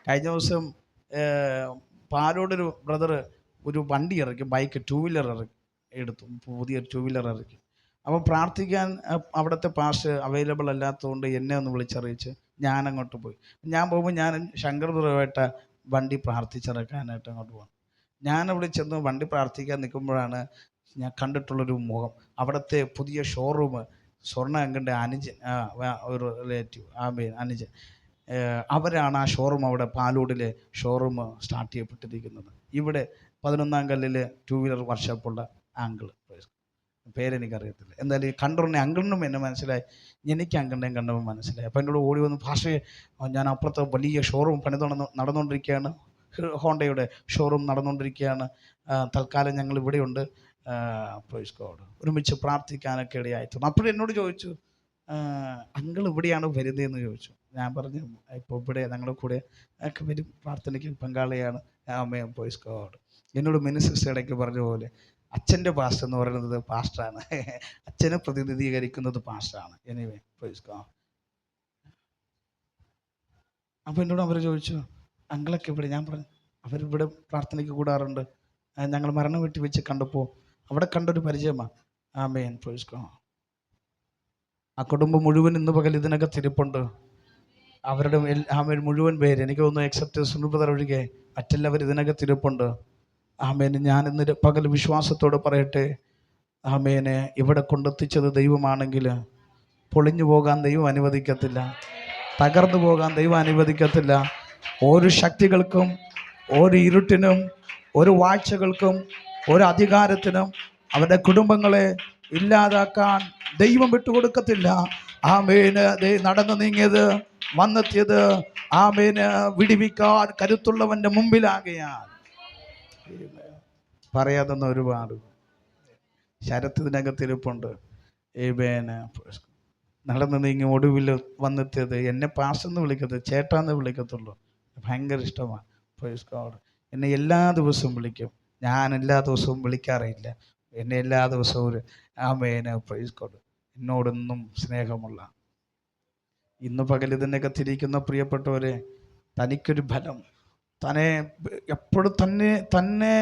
കഴിഞ്ഞ ദിവസം പാലോടൊരു ബ്രദർ ഒരു വണ്ടി ഇറക്കി, ബൈക്ക്, 2 വീലർ എടുത്തു, പുതിയൊരു 2 വീലർ ഇറക്കി. അപ്പം പ്രാർത്ഥിക്കാൻ അവിടുത്തെ പാസ്റ്റർ അവൈലബിൾ അല്ലാത്തതുകൊണ്ട് എന്നെ ഒന്ന് വിളിച്ചറിയിച്ച് ഞാൻ അങ്ങോട്ട് പോയി. ഞാൻ പോകുമ്പോൾ ഞാൻ ശങ്കർ ബ്രദറുമായിട്ട് വണ്ടി പ്രാർത്ഥിച്ചിറക്കാനായിട്ട് അങ്ങോട്ട് പോകും. ഞാൻ അവിടെ ചെന്ന് വണ്ടി പ്രാർത്ഥിക്കാൻ നിൽക്കുമ്പോഴാണ് ഞാൻ കണ്ടിട്ടുള്ളൊരു മുഖം. അവിടുത്തെ പുതിയ ഷോറൂം, സ്വർണ്ണ അങ്കിൻ്റെ അനുജൻ, ഒരു റിലേറ്റീവ്, അനുജൻ, അവരാണ് ആ ഷോറൂം, അവിടെ പാലൂടിലെ ഷോറൂം സ്റ്റാർട്ട് ചെയ്യപ്പെട്ടിരിക്കുന്നത്. ഇവിടെ 11-ാം കല്ലിൽ 2 വീലർ വർക്ക്ഷോപ്പുള്ള അങ്കിൾ, പേരെനിക്കറിയത്തില്ല, എന്തായാലും ഈ കണ്ടറിനെ അങ്കിളിനും എന്നെ മനസ്സിലായി, എനിക്ക് അങ്കിളിനെയും കണ്ടപ്പോൾ മനസ്സിലായി. അപ്പോൾ എന്നോട് ഓടി വന്ന്, ഭാഷയെ ഞാൻ അപ്പുറത്ത് വലിയ ഷോറൂം നടന്നുകൊണ്ടിരിക്കുകയാണ്, ഹോണ്ടയുടെ ഷോറൂം നടന്നുകൊണ്ടിരിക്കുകയാണ്, തൽക്കാലം ഞങ്ങൾ ഇവിടെയുണ്ട്, പ്രൈസ് ഗോഡ്, ഒരുമിച്ച് പ്രാർത്ഥിക്കാനൊക്കെ ഇടയായിട്ടുണ്ട്. അപ്പോഴും എന്നോട് ചോദിച്ചു, അങ്കിൾ ഇവിടെയാണ് വരുന്നതെന്ന് ചോദിച്ചു. ഞാൻ പറഞ്ഞു, ഇപ്പോൾ ഇവിടെ ഞങ്ങളുടെ കൂടെ ഒക്കെ വരും, പ്രാർത്ഥനയ്ക്ക് പങ്കാളിയാണ്. ആമേൻ, പ്രൈസ് ഗോഡ്. എന്നോട് മിനിസിസ്റ്റർ ഇടയ്ക്ക് പറഞ്ഞ പോലെ അച്ഛൻ്റെ പാസ്റ്റർ എന്ന് പറയുന്നത് പാസ്റ്ററാണ്, അച്ഛനെ പ്രതിനിധീകരിക്കുന്നത് പാസ്റ്ററാണ്. Anyway, praise God. അപ്പോൾ എന്നോട് അവർ ചോദിച്ചു, അങ്കിളൊക്കെ ഇവിടെ? ഞാൻ പറഞ്ഞു, അവരിവിടെ പ്രാർത്ഥനയ്ക്ക് കൂടാറുണ്ട്, ഞങ്ങൾ മരണ വീട്ടിൽ വെച്ച് കണ്ടപ്പോൾ അവിടെ കണ്ടൊരു പരിചയമാണ്. ആമേൻ, പ്രൈസ് ഗോഡ്. ആ കുടുംബം മുഴുവൻ ഇന്ന് പകൽ ഇതിനകത്ത് ഇരിപ്പുണ്ട്. അവരുടെ ആമേൻ മുഴുവൻ പേര്, എനിക്ക് തോന്നുന്നു എക്സെപ്റ്റ് സുനുപതർ ഒഴികെ മറ്റെല്ലാവരും ഇതിനകത്ത് ഇരിപ്പുണ്ട്. ആമേന് ഞാൻ ഇന്ന് പകൽ വിശ്വാസത്തോടെ പറയട്ടെ, ആമേനെ ഇവിടെ കൊണ്ടെത്തിച്ചത് ദൈവമാണെങ്കിൽ പൊളിഞ്ഞു പോകാൻ ദൈവം അനുവദിക്കത്തില്ല, തകർന്നു പോകാൻ ദൈവം അനുവദിക്കത്തില്ല. ഒരു ശക്തികൾക്കും, ഒരു ഇരുട്ടിനും, ഒരു വാഴ്ചകൾക്കും, ഒരു അധികാരത്തിനും അവരുടെ കുടുംബങ്ങളെ ഇല്ലാതാക്കാൻ ദൈവം വിട്ടുകൊടുക്കത്തില്ല. ആമേന് നടന്നു നീങ്ങിയത്, വന്നെത്തിയത്, ആമേന് വിടിവിക്കാൻ കരുത്തുള്ളവൻ്റെ മുമ്പിലാകയാൽ പറയാതെന്ന ഒരുപാട് ശരത്ത് ഇതിനകത്തിരിപ്പുണ്ട്. നടന്നു നീങ്ങി ഒടുവിൽ വന്നെത്തിയത്, എന്നെ പാസ്റ്റെന്ന് വിളിക്കരുത്, ചേട്ടാന്ന് വിളിക്കത്തുള്ളൂ. ഭയങ്കര ഇഷ്ടമാണ്. Praise God. എന്നെ എല്ലാ ദിവസവും വിളിക്കും. ഞാൻ എല്ലാ ദിവസവും വിളിക്കാറില്ല. എന്നെ എല്ലാ ദിവസവും ഒരു ആമേന്, പ്രൈസ് ഗോഡ്, എന്നോടൊന്നും സ്നേഹമുള്ള, ഇന്ന് പകൽ ഇതിനകത്തിരിക്കുന്ന പ്രിയപ്പെട്ടവരെ, തനിക്കൊരു ബലം, തന്നെ എപ്പോഴും തന്നെ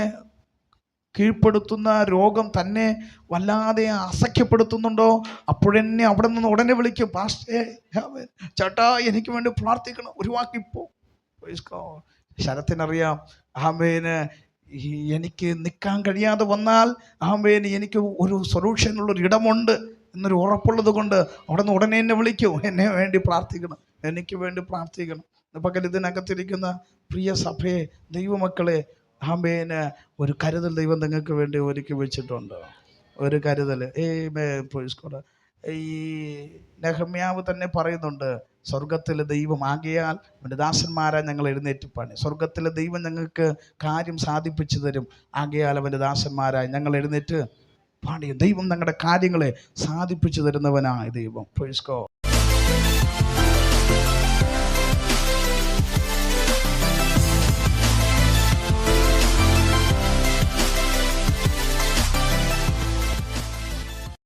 കീഴ്പ്പെടുത്തുന്ന രോഗം തന്നെ വല്ലാതെ അസഖ്യപ്പെടുത്തുന്നുണ്ടോ, അപ്പോഴെന്നെ അവിടെ നിന്ന് ഉടനെ വിളിക്കും, പാസ്റ്റേ, ചേട്ടാ എനിക്ക് വേണ്ടി പ്രാർത്ഥിക്കണം, ഒരു വാക്കിപ്പോ. ശരത്തിനറിയാം, ആമേന് എനിക്ക് നിൽക്കാൻ കഴിയാതെ വന്നാൽ ആമേന് എനിക്ക് ഒരു സൊല്യൂഷനുള്ളൊരു ഇടമുണ്ട് എന്നൊരു ഉറപ്പുള്ളത് കൊണ്ട് അവിടെ നിന്ന് ഉടനെ എന്നെ വിളിക്കും, എന്നെ വേണ്ടി പ്രാർത്ഥിക്കണം, എനിക്ക് വേണ്ടി പ്രാർത്ഥിക്കണം. പകൽ ഇതിനകത്തിരിക്കുന്ന പ്രിയ സഭയെ, ദൈവമക്കളെ, ആമേന് ഒരു കരുതൽ ദൈവം നിങ്ങൾക്ക് വേണ്ടി ഒരുക്കി വെച്ചിട്ടുണ്ട്. ഒരു കരുതൽ. ഈ നെഹമ്യാവ് തന്നെ പറയുന്നുണ്ട്, സ്വർഗത്തിലെ ദൈവം ആകയാൽ അവൻ്റെ ദാസന്മാരാ ഞങ്ങൾ എഴുന്നേറ്റ് പണി. സ്വർഗത്തിലെ ദൈവം ഞങ്ങൾക്ക് കാര്യം സാധിപ്പിച്ചു തരും, ആകയാൽ അവൻ്റെ ദാസന്മാരായി ഞങ്ങൾ എഴുന്നേറ്റ് പണിയും. ദൈവം ഞങ്ങളുടെ കാര്യങ്ങളെ സാധിപ്പിച്ചു തരുന്നവനായ ദൈവം. Praise God.